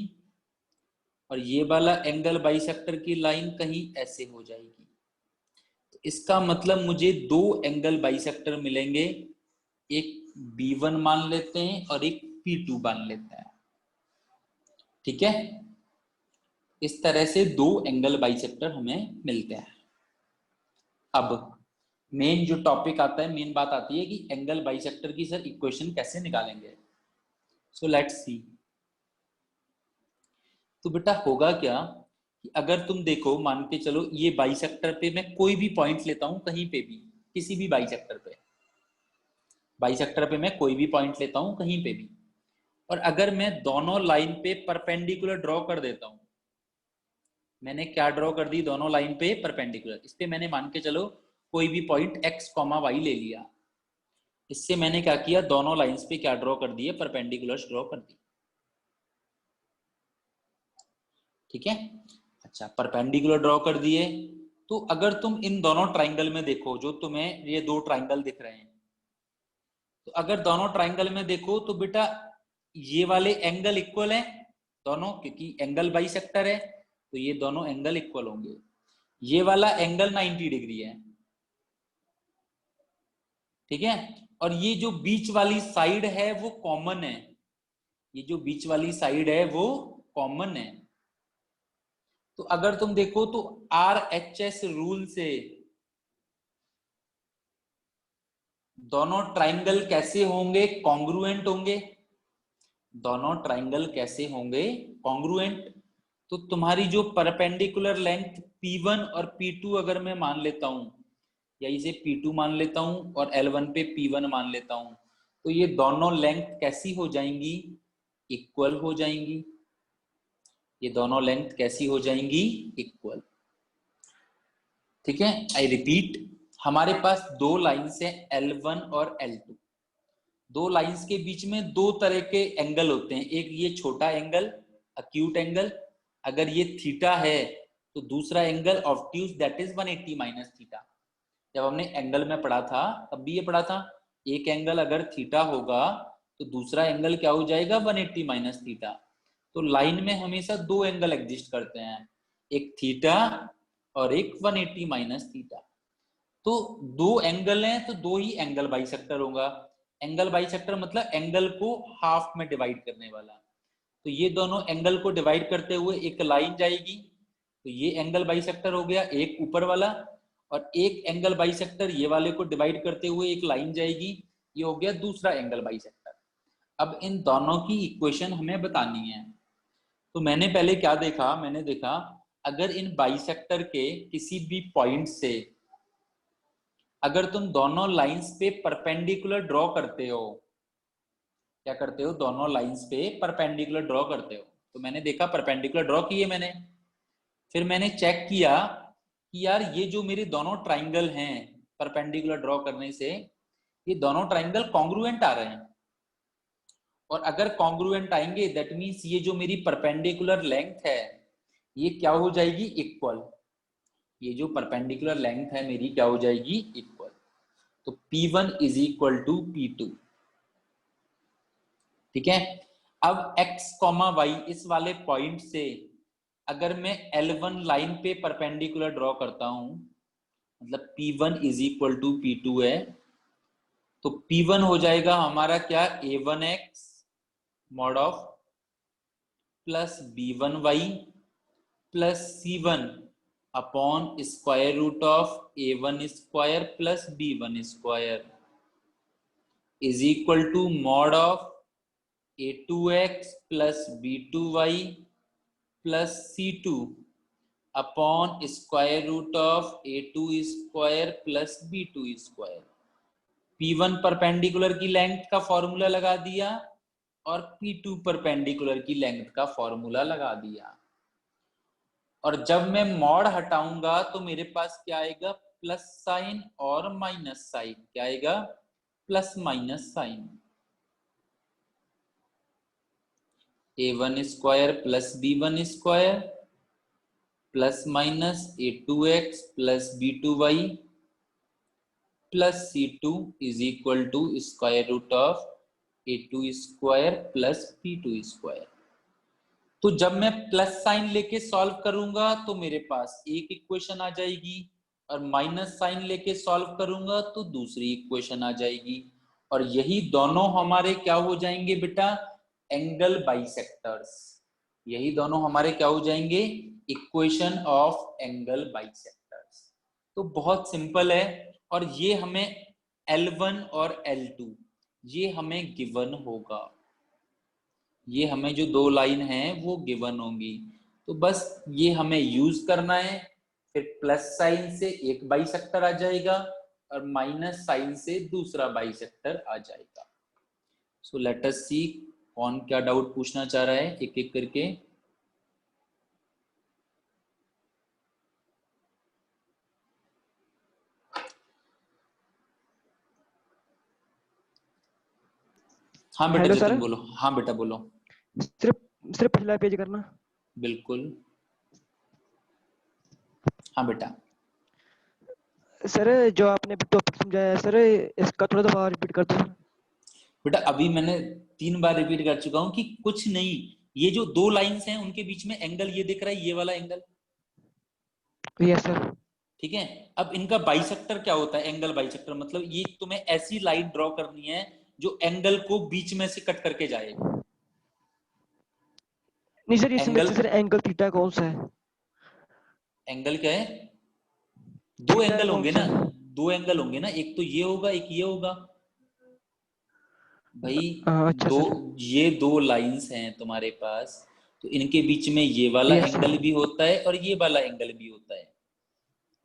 और ये वाला एंगल बाइसेक्टर की लाइन कहीं ऐसे हो जाएगी। तो इसका मतलब मुझे दो एंगल बाइसेक्टर मिलेंगे, एक B1 मान लेते हैं और एक P2 मान लेते हैं, ठीक है? इस तरह से दो एंगल बाइसेक्टर हमें मिलते हैं। अब मेन जो टॉपिक आता है, मेन बात आती है कि एंगल बाइसेक्टर की सर इक्वेशन कैसे निकालेंगे। सो लेट्स सी। तो बेटा होगा क्या कि अगर तुम देखो, मान के चलो ये बाइसेक्टर पे मैं कोई भी पॉइंट लेता हूं, कहीं पे भी, किसी भी बाइसेक्टर पे मैं कोई भी पॉइंट लेता हूं कहीं पे भी, और अगर मैं दोनों लाइन पे परपेंडिकुलर ड्रॉ कर देता हूं, मैंने क्या ड्रॉ कर दी, दोनों लाइन पे परपेंडिकुलर, इस पे मैंने मान के चलो कोई भी पॉइंट x, y ले लिया, इससे मैंने क्या किया, दोनों लाइंस पे क्या ड्रॉ कर दिए, परपेंडिकुलर्स ड्रॉ कर दी, ठीक है? अच्छा, परपेंडिकुलर ड्रॉ कर दिए। तो अगर तुम इन दोनों ट्राइंगल में देखो, जो तुम्हें ये दो ट्राइंगल दिख रहे हैं, तो अगर दोनों ट्राइंगल में देखो तो बेटा ये वाले एंगल इक्वल है दोनों, क्योंकि एंगल बाइसेक्टर है तो ये दोनों एंगल इक्वल होंगे। ये वाला एंगल 90 डिग्री है, ठीक है? और ये जो बीच वाली साइड है वो कॉमन है, ये जो बीच वाली साइड है वो कॉमन है। तो अगर तुम देखो तो RHS रूल से दोनों ट्राइंगल कैसे होंगे, कॉन्ग्रुएंट होंगे। दोनों ट्राइंगल कैसे होंगे, कॉन्ग्रुएंट। तो तुम्हारी जो परपेंडिकुलर लेंथ P1 और P2 अगर मैं मान लेता हूं, या इसे P2 मान लेता हूं और L1 पे P1 मान लेता हूं, तो ये दोनों लेंथ कैसी हो जाएंगी, इक्वल हो जाएंगी। ये दोनों लेंथ कैसी हो जाएंगी, इक्वल, ठीक है? आई रिपीट, हमारे पास दो लाइंस है L1 और L2। दो लाइंस के बीच में दो तरह के एंगल होते हैं, एक ये छोटा एंगल अक्यूट एंगल, अगर ये थीटा है तो दूसरा angle obtuse that is 180 minus theta. जब हमने एंगल में पढ़ा था तब भी ये पढ़ा था, एक एंगल अगर थीटा होगा तो दूसरा एंगल क्या हो जाएगा, 180 माइनस थीटा। तो लाइन में हमेशा दो एंगल एग्जिस्ट करते हैं, एक थीटा और एक 180 माइनस थीटा। तो दो एंगल हैं तो दो ही एंगल बाइसेक्टर होगा। एंगल बाइसेक्टर मतलब एंगल को हाफ में डिवाइड करने वाला। तो ये दोनों एंगल को डिवाइड करते हुए एक लाइन जाएगी, तो ये एंगल बाइसेक्टर हो गया एक ऊपर वाला, और एक एंगल बाइसेक्टर ये वाले को डिवाइड करते हुए एक लाइन जाएगी, ये हो गया दूसरा एंगल बाइसेक्टर। अब इन दोनों की इक्वेशन हमें बतानी है। तो मैंने पहले क्या देखा, मैंने देखा अगर इन बाइसेक्टर के किसी भी पॉइंट से अगर तुम दोनों लाइंस पे परपेंडिकुलर ड्रॉ करते हो, क्या करते हो, दोनों लाइंस पे परपेंडिकुलर ड्रॉ करते हो, तो मैंने देखा परपेंडिकुलर ड्रॉ किए मैंने, फिर मैंने चेक किया कि यार ये जो मेरे दोनों ट्राइंगल हैं परपेंडिकुलर ड्रॉ करने से, ये दोनों ट्राइंगल कॉन्ग्रुएंट आ रहे हैं, और अगर कॉन्ग्रुएंट आएंगे दैट मींस ये जो मेरी परपेंडिकुलर लेंथ है ये क्या हो जाएगी, इक्वल। ये जो परपेंडिकुलर लेंथ है मेरी क्या हो जाएगी, इक्वल। तो P1 is equal to P2, ठीक है। अब x, y इस वाले पॉइंट से अगर मैं L1 लाइन पे परपेंडिकुलर ड्रॉ करता हूं, मतलब P1 is equal to P2 है, तो P1 हो जाएगा हमारा क्या, A1x mod of plus B1y plus C1 upon square root of A1 square plus B1 square is equal to mod of A2x plus B2y plus C2 upon square root of A2 square plus B2 square. P1 perpendicular की length का formula लगा दिया और P2 perpendicular की length का formula लगा दिया, और जब मैं मॉड हटाऊंगा तो मेरे पास क्या आएगा, प्लस साइन और माइनस साइन। क्या आएगा, plus minus sign. A1 square plus B1 square plus minus A2x plus B2y plus C2 is equal to square root of A2 square plus B2 square. तो जब मैं प्लस साइन लेके solve करूंगा तो मेरे पास एक इक्वेशन आ जाएगी, और माइनस साइन लेके सॉल्व करूंगा तो दूसरी इक्वेशन आ जाएगी, और यही दोनों हमारे क्या हो जाएंगे बेटा, एंगल बाइसेक्टर्स। यही दोनों हमारे क्या हो जाएंगे, इक्वेशन ऑफ एंगल बाइसेक्टर्स। तो बहुत सिंपल है, और ये हमें L1 और L2 ये हमें गिवन होगा, ये हमें जो दो लाइन है वो गिवन होंगी। तो बस ये हमें यूज करना है, फिर प्लस साइन से एक बाइसेक्टर आ जाएगा और माइनस साइन से दूसरा बाइसेक्टर आ जाएगा। सो लेट अस सी कौन क्या डाउट पूछना चाह रहा है एक एक करके। हाँ बेटा हेलो सर, जतिन बोलो। हाँ बेटा बोलो। सिर्फ सिर्फ पिछला पेज करना। बिल्कुल। हाँ बेटा। सर जो आपने टॉपिक समझाया है सर, इसका थोड़ा दोबारा रिपीट कर दो। बेटा अभी मैंने 3 बार रिपीट कर चुका हूं कि कुछ नहीं, ये जो दो लाइंस हैं उनके बीच में एंगल ये दिख रहा है, ये वाला एंगल, यस सर। ठीक है। अब इनका बाइसेक्टर क्या होता है, एंगल बाइसेक्टर मतलब ये तुम्हें ऐसी लाइन ड्रॉ करनी है जो एंगल को बीच में से कट करके जाए। नहीं सर, इसमें एंगल, से सर एंगल थीटा कौन सा है? एंगल क्या है, दो थीटा एंगल कौन होंगे सा ना, है? दो एंगल होंगे ना, एक तो ये होगा एक ये होगा भाई। अच्छा दो, सर। ये दो लाइंस हैं तुम्हारे पास, तो इनके बीच में ये वाला यस एंगल सर। भी होता है और ये वाला एंगल भी होता है,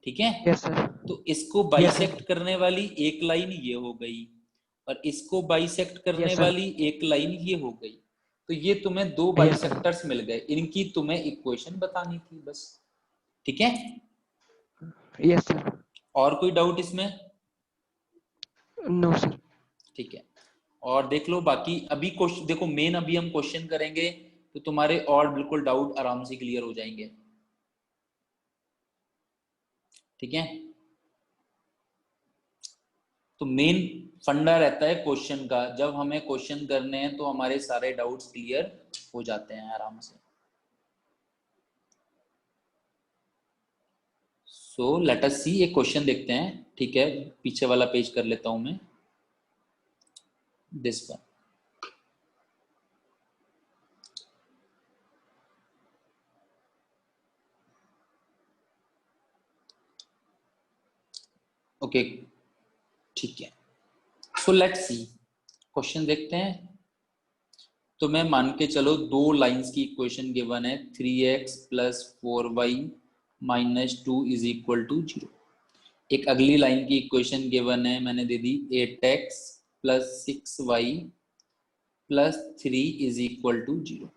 ठीक है। Yes sir. तो इसको यस सर। बाइसेक्ट करने वाली एक लाइन ये हो गई, और इसको बाइसेक्ट करने यस सर। वाली एक लाइन ये हो गई। तो ये तुम्हें दो यस सर। बाइसेक्टर्स मिल गए, इनकी तुम्हें इक्वेशन बतानी थी बस, ठीक है। Yes sir. और कोई डाउट इसमें? No sir. ठीक है, और देख लो बाकी। अभी क्वेश्चन देखो, मेन अभी हम क्वेश्चन करेंगे तो तुम्हारे और बिल्कुल डाउट आराम से क्लियर हो जाएंगे, ठीक है। तो मेन फंडा रहता है क्वेश्चन का, जब हमें क्वेश्चन करने हैं तो हमारे सारे डाउट्स क्लियर हो जाते हैं आराम से। सो लेट अस सी, एक क्वेश्चन देखते हैं, ठीक है। पीछे वाला पेज कर लेता हूं मैं, दिस वन। ओके ठीक है, सो लेट्स सी क्वेश्चन देखते हैं। तो मैं मान के चलो दो लाइंस की इक्वेशन गिवन है 3x plus 4y minus 2 is equal to 0। एक अगली लाइन की इक्वेशन गिवन है, मैंने दे दी 8x plus 6y plus 3 is equal to 0।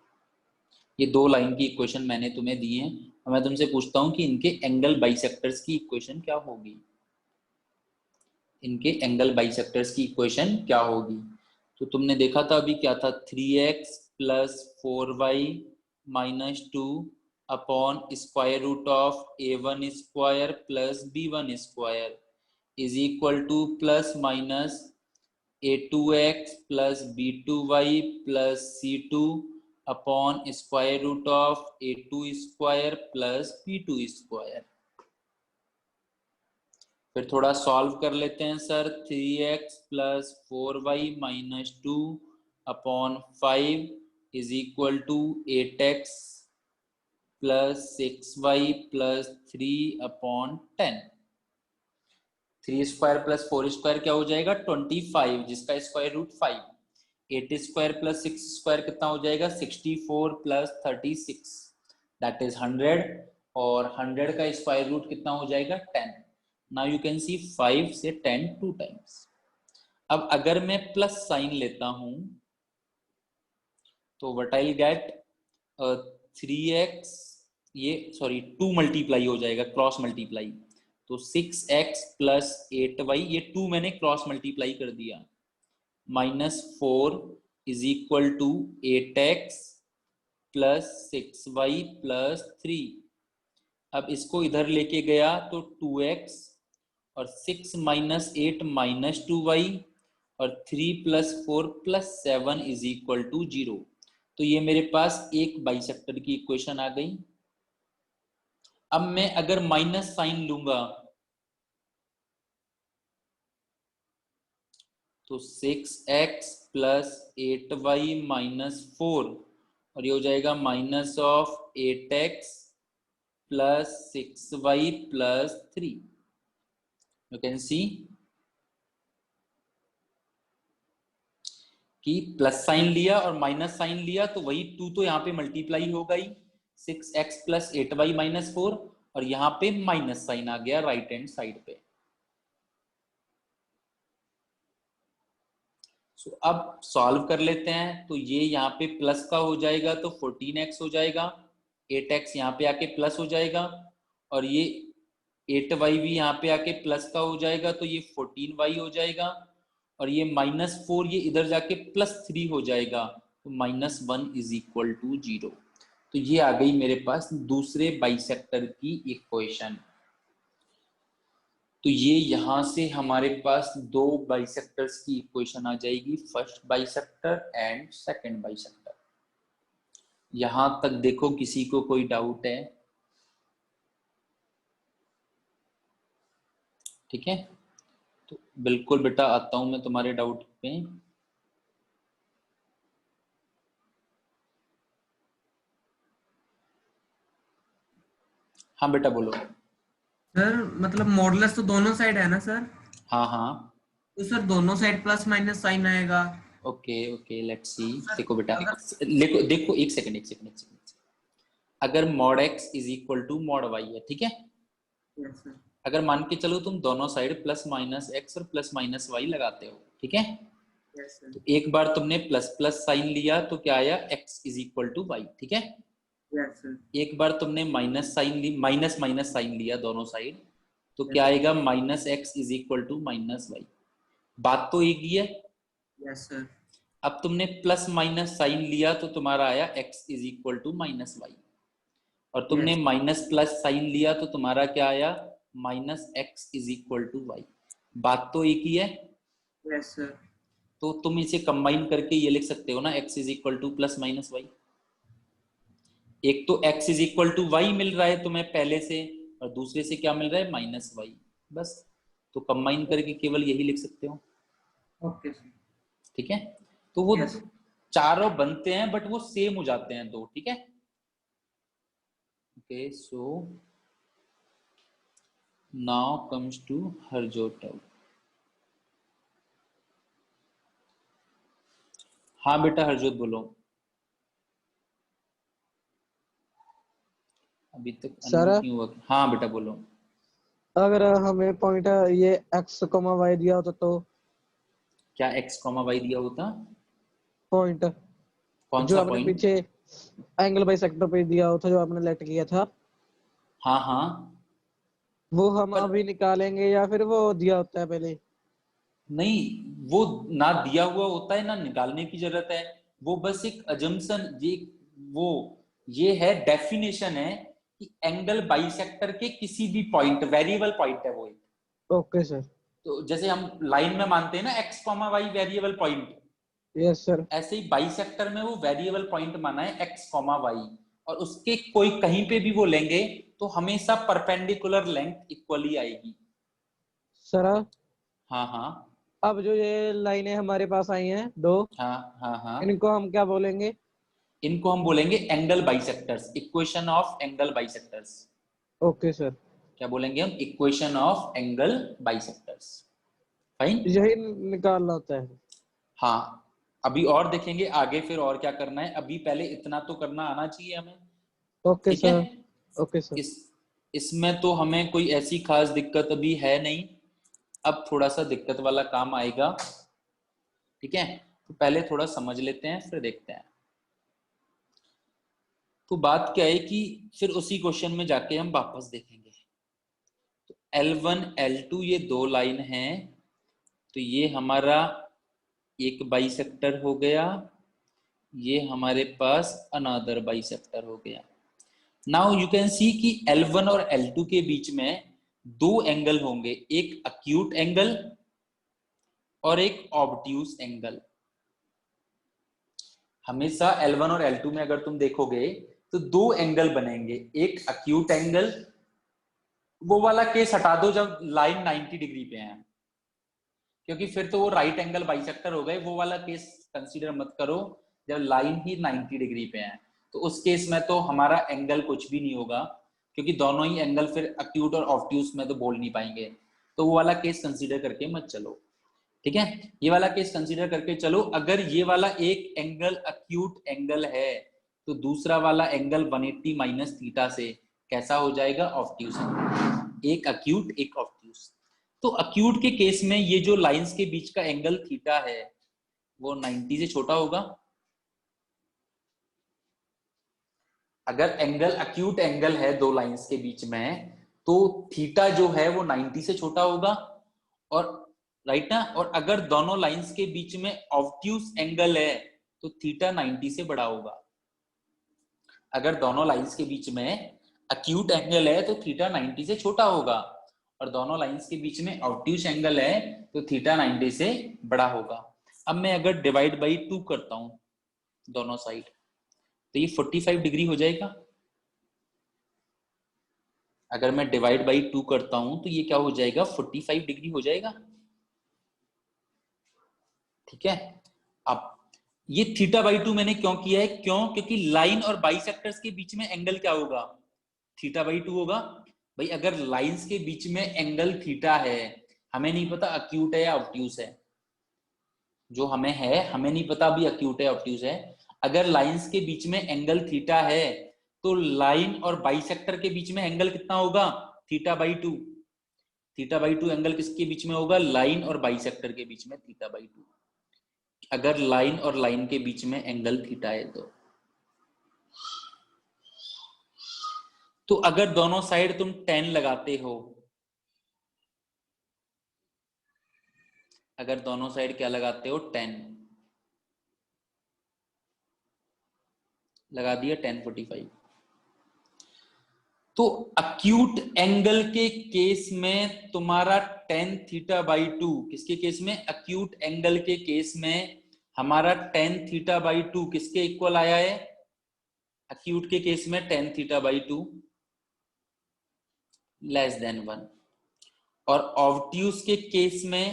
ये दो लाइन की इक्वेशन मैंने तुम्हें दी है और मैं तुमसे पूछता हूं कि इनके एंगल बाइसेक्टर्स की इक्वेशन क्या होगी। इनके एंगल बाइसेक्टर्स की इक्वेशन क्या होगी। तो तुमने देखा था अभी क्या था, 3x plus 4y minus 2 upon square root of a1 square plus b1 square is equal to plus minus a2x plus b2y plus c2 upon square root of a2 square plus b2 square. फिर थोड़ा solve कर लेते हैं sir. 3x plus 4y minus 2 upon 5 is equal to 8x plus 6y plus 3 upon 10। 3 square plus 4 square क्या हो जाएगा 25, जिसका square root 5। 8 square plus 6 square कितना हो जाएगा 64 प्लस 36 दैट इज 100 और 100 का स्क्वायर रूट कितना हो जाएगा 10। नाउ यू कैन सी 5 से 10 2 टाइम्स। अब अगर मैं प्लस साइन लेता हूं तो what I will get 3x, ये सॉरी 2 मल्टीप्लाई हो जाएगा क्रॉस मल्टीप्लाई, तो 6x प्लस 8y, ये 2 मैंने क्रॉस मल्टीप्लाई कर दिया, minus 4 is equal to 8x plus 6y plus 3। अब इसको इधर लेके गया तो 2x और 6 माइनस 8 माइनस 2y और 3 plus 4 plus 7 is equal to 0। तो ये मेरे पास एक बाइसेक्टर की इक्वेशन आ गई। अब मैं अगर माइनस साइन लूंगा तो 6x प्लस 8y माइनस 4 और ये हो जाएगा minus of 8x plus 6y plus 3। You can see कि प्लस साइन लिया और माइनस साइन लिया तो वही 2 तो यहाँ पे मल्टीप्लाई होगा ही, 6x प्लस 8y माइनस 4 और यहाँ पे माइनस साइन आ गया राइट हैंड साइड पे। सो अब सॉल्व कर लेते हैं। तो ये यहाँ पे प्लस का हो जाएगा तो 14x हो जाएगा, 8x यहाँ पे आके प्लस हो जाएगा और ये 8y भी यहाँ पे आके प्लस का हो जाएगा तो ये 14y हो जाएगा और ये माइनस 4 ये इधर जाके प्लस 3 हो जाएगा तो माइनस 1 इज इक्वल टू 0। तो ये आ गई मेरे पास दूसरे बाइसेक्टर की इक्वेशन। तो ये यहां से हमारे पास दो बाइसेक्टर्स की इक्वेशन आ जाएगी, first bisector and second bisector. यहां तक देखो किसी को कोई डाउट है? ठीक है, तो बिल्कुल बेटा आता हूं मैं तुम्हारे डाउट पे। हाँ बेटा बोलो। सर मतलब मॉडुलस तो दोनों साइड है ना सर? हाँ हाँ तो सर दोनों साइड प्लस माइनस साइन आएगा। Okay okay let's see. Sir, देखो बेटा अगर देखो देखो एक सेकंड। अगर mod x is equal to mod y है, ठीक है, यस सर, अगर मान के चलो तुम दोनों साइड प्लस माइनस x और प्लस माइनस y लगाते हो, ठीक है, यस सर, तो एक बार तुमने प्लस प्लस साइन लिया तो क्या आया x is equal to y, ठीक है। यस सर, एक बार तुमने माइनस साइन ली, माइनस माइनस साइन लिया दोनों साइड तो Yes. क्या आएगा minus x is equal to minus y। बात तो एक ही है। यस सर, अब तुमने प्लस माइनस साइन लिया तो तुम्हारा आया x is equal to minus y और तुमने Yes. माइनस प्लस साइन लिया तो तुम्हारा क्या आया minus x is equal to y. बात तो एक ही है। यस सर, तो तुम इसे कंबाइन करके ये लिख सकते हो ना x is equal to plus minus Y. एक तो x is equal to Y मिल रहा है तुम्हें पहले से और दूसरे से क्या मिल रहा है माइनस वाई, बस तो कंबाइन करके केवल यही लिख सकते हो। ओके सर, ठीक है, तो वो Yes. चारों बनते हैं बट वो सेम हो जाते हैं दो, ठीक है। Okay so now comes to Harjot टाउ। हाँ बेटा हरजोत बोलो, अभी तक सर अनम्यूट नहीं हुआ। हाँ बेटा बोलो। अगर हमें पॉइंट ये x, y दिया होता तो क्या x, y दिया होता? पॉइंट कौन जो सा आपने पॉइंट? पीछे एंगल बाई सेक्टर पे दिया होता, जो आपने लेट किया था, हाँ हाँ, वो हम पर अभी निकालेंगे या फिर वो दिया होता है पहले? नहीं, वो ना दिया हुआ होता है ना निकालने की जरूरत है। वो बस एक अजम्पशन, वो ये है, डेफिनेशन है कि एंगल बाइसेक्टर के किसी भी पॉइंट, वेरिएबल पॉइंट है वो एक। Okay sir. तो जैसे हम लाइन में मानते हैं ना x, y variable point, yes sir. ऐसे ही बाइसेक्टर में वो वेरिएबल पॉइंट माना है x, y, और उसके कोई कहीं पे भी वो लेंगे तो हमेशा परपेंडिकुलर लेंथ इक्वली आएगी। सर हाँ हाँ अब जो ये लाइनें हमारे पास आई हैं दो, हाँ हाँ हाँ, इनको हम क्या बोलेंगे? इनको हम बोलेंगे angle bisectors, equation of angle bisectors. Okay sir. क्या बोलेंगे हम? Equation of angle bisectors. Fine. यही निकालना होता है। हाँ, अभी और देखेंगे आगे फिर और क्या करना है, अभी पहले इतना तो करना आना चाहिए हमें। ओके ठीक है, सर। Okay sir. इस इसमें तो हमें कोई ऐसी खास दिक्कत अभी है नहीं, अब थोड़ा सा दिक्कत वाला काम आएगा। ठीक है, तो पहले थोड़ा समझ लेते हैं फिर देखते हैं। तो बात क्या है कि फिर उसी क्वेश्चन में जाके हम वापस देखेंगे। तो L1 L2 ये दो लाइन हैं, तो ये हमारा एक बाइसेक्टर हो गया, ये हमारे पास अनदर बाइसेक्टर हो गया। नाउ यू कैन सी कि L1 और L2 के बीच में दो एंगल होंगे, एक अक्यूट एंगल और एक ऑब्ट्यूस एंगल। हमेशा L1 और L2 में अगर तुम देखोगे तो दो एंगल बनेंगे, एक अक्यूट एंगल, वो वाला केस हटा दो जब लाइन 90 डिग्री पे है, क्योंकि फिर तो वो राइट एंगल बाइसेक्टर हो गए, वो वाला केस कंसीडर मत करो जब लाइन ही 90 डिग्री पे है। तो उस केस में तो हमारा एंगल कुछ भी नहीं होगा, क्योंकि दोनों ही एंगल फिर अक्यूट और ऑब्ट्यूस में तो बोल नहीं पाएंगे। तो वो वाला केस कंसीडर करके मत चलो। ठीक है, ये वाला केस कंसीडर करके चलो। अगर ये वाला एक एंगल अक्यूट एंगल है तो दूसरा वाला एंगल 180 माइनस थीटा से कैसा हो जाएगा? Obtuse angle. एक अक्यूट एक ऑब्ट्यूस। तो अक्यूट के केस में ये जो लाइंस के बीच का एंगल थीटा है वो 90 से छोटा होगा। अगर एंगल अक्यूट एंगल है दो लाइंस के बीच में तो थीटा जो है वो 90 से छोटा होगा, और राइट ना। और अगर दोनों लाइंस के बीच में ऑब्ट्यूस एंगल है तो थीटा 90 से बड़ा होगा। अगर दोनों लाइंस के बीच में अक्यूट एंगल है तो थीटा 90 से छोटा होगा, और दोनों लाइंस के बीच में ऑब्ट्यूस एंगल है तो थीटा 90 से बड़ा होगा। अब मैं अगर डिवाइड बाई 2 करता हूं दोनों साइड तो ये 45 डिग्री हो जाएगा। अगर मैं डिवाइड बाई 2 करता हूं तो ये क्या हो जाएगा? 45 डिग्री हो जाएगा। ठीक है, अब ये थीटा बाई 2 मैंने क्यों किया है? क्योंकि लाइन और बाइसेक्टर्स के बीच में एंगल क्या होगा? थीटा बाई 2 होगा। भाई अगर लाइंस के बीच में एंगल थीटा है, हमें नहीं पता अक्यूट है या ऑब्ट्यूस है, जो हमें है हमें नहीं पता अभी अक्यूट है ऑब्ट्यूस है। अगर लाइंस के बीच में एंगल थीटा है तो लाइन और बाइसेक्टर के बीच में एंगल कितना होगा? Theta by 2। Theta by 2 angle किसके बीच में होगा? लाइन और बाइसेक्टर के बीच में थीटा बाई 2। अगर लाइन और लाइन के बीच में एंगल थीटा है तो अगर दोनों साइड तुम 10 लगाते हो, अगर दोनों साइड क्या लगाते हो? 10 लगा दिया, 1045। तो अक्यूट एंगल के केस में तुम्हारा tan थीटा बाई 2, किसके केस में? अक्यूट एंगल के केस में हमारा tan थीटा बाई 2 किसके इक्वल आया है? अक्यूट के केस में tan theta by 2 less than 1, और ऑब्ट्यूस के केस में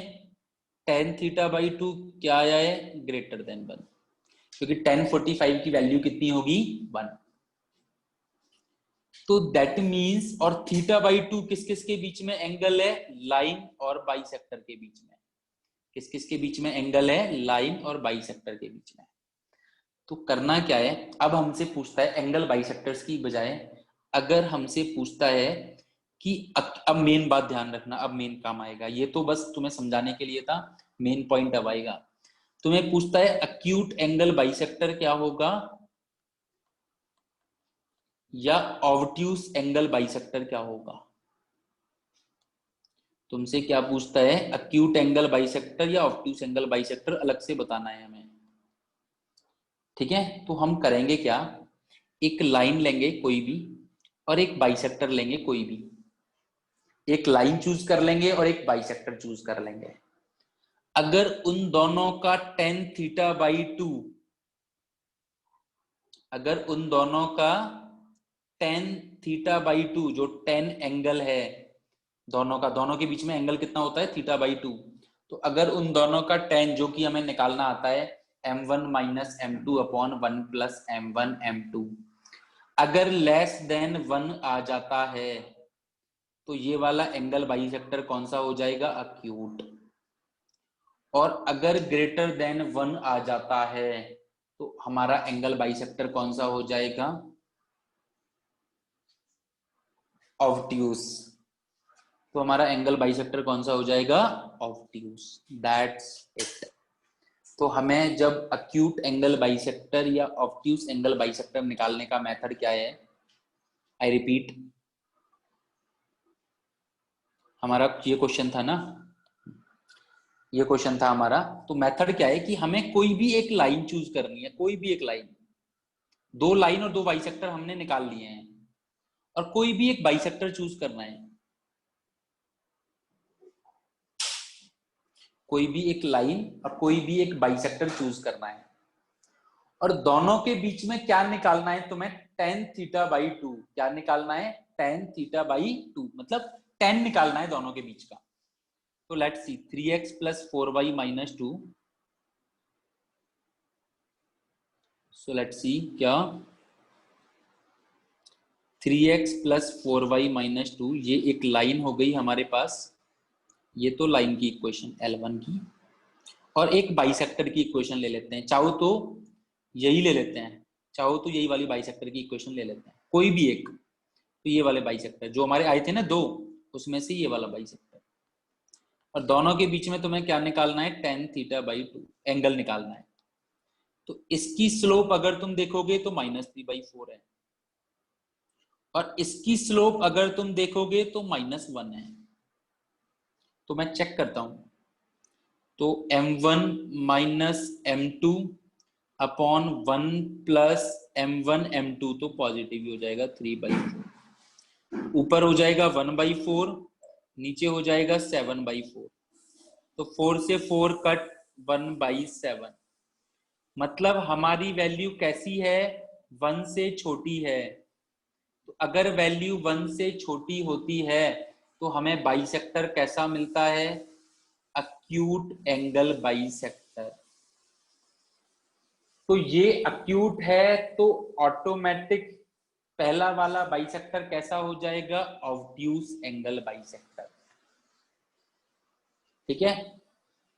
tan थीटा बाई 2 क्या आया है? ग्रेटर देन 1, क्योंकि tan 45 की वैल्यू कितनी होगी? 1। तो दैट मीन्स, और थीटा बाई 2 किस किस के बीच में एंगल है? लाइन और बाइसेक्टर के बीच में। किस किस के बीच में एंगल है? लाइन और बाइसेक्टर के बीच में। तो करना क्या है, अब हमसे पूछता है एंगल बाइसेक्टर्स की बजाय अगर हमसे पूछता है कि अब मेन बात ध्यान रखना, अब मेन काम आएगा, ये तो बस तुम्हें समझाने के लिए था, मेन पॉइंट अब आएगा। तुम्हें पूछता है अक्यूट एंगल बाइसेक्टर क्या होगा या ऑब्ट्यूस एंगल बाइसेक्टर क्या होगा। तुमसे क्या पूछता है, अक्यूट एंगल बाइसेक्टर या ऑब्ट्यूस एंगल बाइसेक्टर, अलग से बताना है हमें। ठीक है, तो हम करेंगे क्या, एक लाइन लेंगे कोई भी और एक बाइसेक्टर लेंगे कोई भी। एक लाइन चूज कर लेंगे और एक बाइसेक्टर चूज कर लेंगे। अगर उन दोनों का tan थीटा बाई 2, अगर उन दोनों का tan थीटा बाई 2 जो tan एंगल है दोनों का, दोनों के बीच में एंगल कितना होता है? Theta by 2। तो अगर उन दोनों का tan जो कि हमें निकालना आता है m1 minus m2 upon 1 plus m1 m2, अगर लेस देन 1 आ जाता है तो ये वाला एंगल बाइसेक्टर कौन सा हो जाएगा? अक्यूट। और अगर ग्रेटर देन 1 आ जाता है तो हमारा एंगल बाइसेक्टर कौन सा हो जाएगा? ऑब्ट्यूस। तो हमारा एंगल बाइसेक्टर कौन सा हो जाएगा? ऑब्ट्यूस। That's it. तो हमें जब अक्यूट एंगल बाइसेक्टर या ऑब्ट्यूस एंगल बाइसेक्टर निकालने का मेथड क्या है? आई रिपीट, हमारा ये क्वेश्चन था ना, ये क्वेश्चन था हमारा। तो मेथड क्या है कि हमें कोई भी एक लाइन चूज करनी है, कोई भी एक लाइन। दो लाइन और दो बाइसेक्टर हमने निकाल लिए हैं और कोई भी एक बाइसेक्टर चूज करना है। कोई भी एक लाइन और कोई भी एक बाइसेक्टर चूज करना है और दोनों के बीच में क्या निकालना है तुम्हें? tan theta by 2। क्या निकालना है? tan थीटा बाई 2, मतलब tan निकालना है दोनों के बीच का। तो let's see, 3x plus 4y minus 2। So let's सी, क्या 3x प्लस 4y माइनस 2 ये एक लाइन हो गई हमारे पास। ये तो लाइन की इक्वेशन L1 की, और एक बाइसेक्टर की इक्वेशन ले लेते हैं। चाहो तो यही ले लेते हैं, चाहो तो यही वाली बाइसेक्टर की इक्वेशन ले लेते हैं, कोई भी एक। तो ये वाले बाइसेक्टर जो हमारे आए थे ना दो, उसमें से ये वाला बाइसेक्टर। और दोनों के बीच में तुम्हें क्या निकालना है? tan थीटा बाई 2 एंगल निकालना है। तो इसकी स्लोप अगर तुम देखोगे तो -3/4 है, और इसकी स्लोप अगर तुम देखोगे तो -1 है। तो मैं चेक करता हूं, तो m1 minus m2 upon 1 plus m1 m2 तो पॉजिटिव ही हो जाएगा 3/4। ऊपर हो जाएगा 1/4, नीचे हो जाएगा 7/4। तो 4 से 4 कट 1/7। मतलब हमारी वैल्यू कैसी है? 1 से छोटी है। तो अगर वैल्यू 1 से छोटी होती है तो हमें बाइसेक्टर कैसा मिलता है? Acute angle bisector. तो ये अक्यूट है तो ऑटोमेटिक पहला वाला बाइसेक्टर कैसा हो जाएगा? Obtuse angle bisector. ठीक है,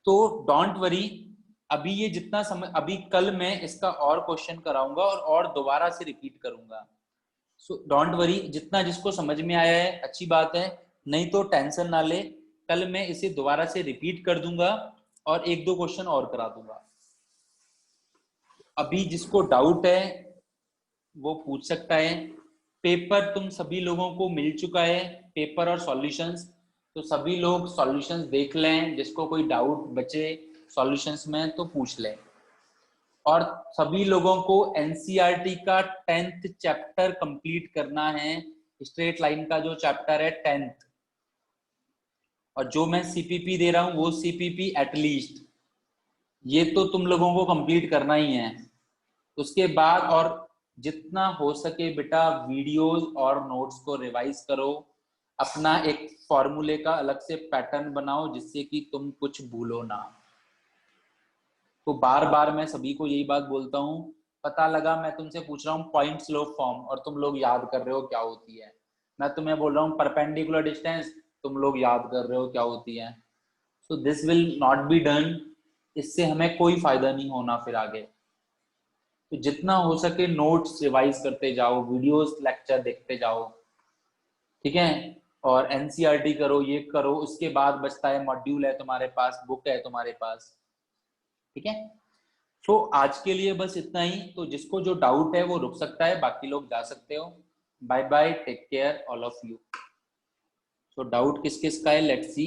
तो डोंट वरी, अभी ये जितना समझ, अभी कल मैं इसका और क्वेश्चन कराऊंगा और दोबारा से रिपीट करूंगा। सो डोंट वरी, जितना जिसको समझ में आया है अच्छी बात है, नहीं तो टेंशन ना ले, कल मैं इसे दोबारा से रिपीट कर दूंगा और एक दो क्वेश्चन और करा दूंगा। अभी जिसको डाउट है वो पूछ सकता है। पेपर तुम सभी लोगों को मिल चुका है, पेपर और सॉल्यूशंस, तो सभी लोग सॉल्यूशंस देख लें। जिसको कोई डाउट बचे सॉल्यूशंस में तो पूछ लें। और सभी लोगों को एनसीईआरटी का 10th चैप्टर कंप्लीट करना है। स्ट्रेट लाइन का जो चैप्टर है 10th, और जो मैं सीपीपी दे रहा हूं वो सीपीपी एटलीस्ट, ये तो तुम लोगों को कंप्लीट करना ही है। उसके बाद और जितना हो सके बेटा वीडियोस और नोट्स को रिवाइज करो, अपना एक फॉर्मूले का अलग से पैटर्न बनाओ जिससे कि तुम कुछ भूलो ना। तो बार बार मैं सभी को यही बात बोलता हूं, पता लगा, मैं तुमसे पूछ रहा हूँ पॉइंट स्लोप फॉर्म और तुम लोग याद कर रहे हो क्या होती है। मैं तुम्हें बोल रहा हूँ परपेंडिकुलर डिस्टेंस, तुम लोग याद कर रहे हो क्या होती है। So this will not be done, इससे हमें कोई फायदा नहीं होना फिर आगे। तो जितना हो सके नोट्स रिवाइज करते जाओ, वीडियोस लेक्चर देखते जाओ, ठीक है। और एनसीईआरटी करो, ये करो। उसके बाद बचता है मॉड्यूल है तुम्हारे पास, बुक है तुम्हारे पास, ठीक है। तो आज के लिए बस इतना ही। तो जिसको जो डाउट है वो रुक सकता है, बाकी लोग जा सकते हो। Bye bye, take care all of you. तो डाउट किस किस का है, लेट्स सी।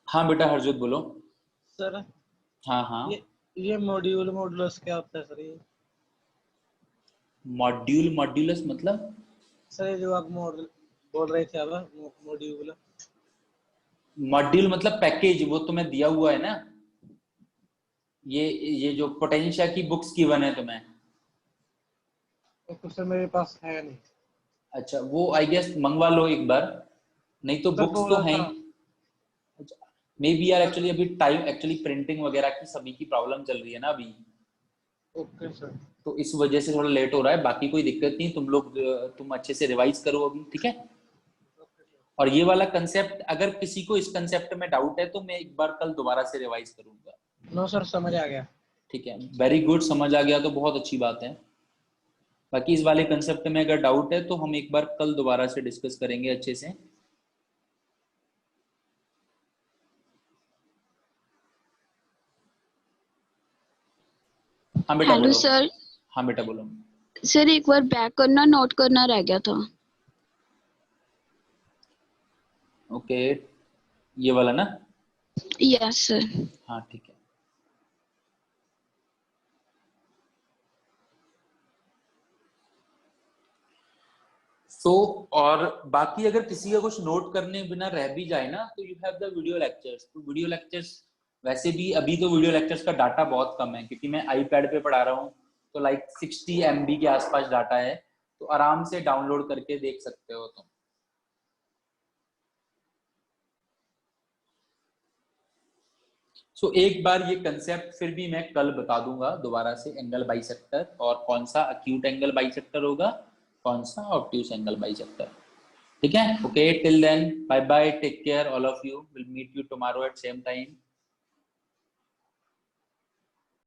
हाँ बेटा हरजोत बोलो। सर हाँ हाँ, ये मॉड्यूलस क्या होता है सर? ये मॉड्यूल मॉड्यूलस मतलब? सर ये जो आप मॉडल बोल रहे थे अब मॉड्यूल मॉड्यूल मतलब पैकेज, वो तुम्हें दिया हुआ है ना। ये जो पोटेंशिया की बुक्स की वन है तुम्हें। तो सर मेरे पास है नहीं। अच्छा, वो आई गेस मंगवा लो एक बार, नहीं तो सर बुक्स तो बोला हैं। था। मे बी यार, एक्चुअली अभी टाइम, एक्चुअली प्रिंटिंग वगैरह की सभी की प्रॉब्लम चल रही है ना अभी, ओके सर। तो इस वजह से थोड़ा लेट हो रहा है। बाकी कोई दिक्कत नहीं, तुम लोग तुम अच्छे से रिवाइज करो अभी, ठीक है। और ये वाला कंसेप्ट, अगर किसी को इस कंसेप्ट में डाउट है तो मैं एक बार कल दोबारा से रिवाइज करूंगा। नो सर समझ आ गया। ठीक है, वेरी गुड, समझ आ गया तो बहुत अच्छी बात है। बाकी इस वाले कंसेप्ट में अगर डाउट है तो हम एक बार कल दोबारा से डिस्कस करेंगे अच्छे से। हाँ बेटा हेलो बोलो। सर। हाँ बेटा बोलो। सर एक बार बैक करना, नोट करना रह गया था। ओके, ये वाला ना? Yes sir. हाँ ठीक है। और बाकी अगर किसी का कुछ नोट करने बिना रह भी जाए ना, तो you have the video lectures. तो वीडियो लेक्चर्स वैसे भी अभी तो वीडियो लेक्चर्स का डाटा बहुत कम है, क्योंकि मैं आईपैड पे पढ़ा रहा हूँ, तो लाइक 60 MB के आसपास डाटा है, तो आराम से डाउनलोड करके देख सकते हो तुम। एक बार ये कंसेप्ट फिर भी मैं कल बता दूंगा दोबारा से, एंगल बाइसेक्टर, और कौन सा अक्यूट एंगल बाइसेक्टर होगा, कौन सा ऑब्ट्यूस एंगल बाइसेक्टर, ठीक है। Okay, till then bye bye, take care all of you, will meet you tomorrow at same time.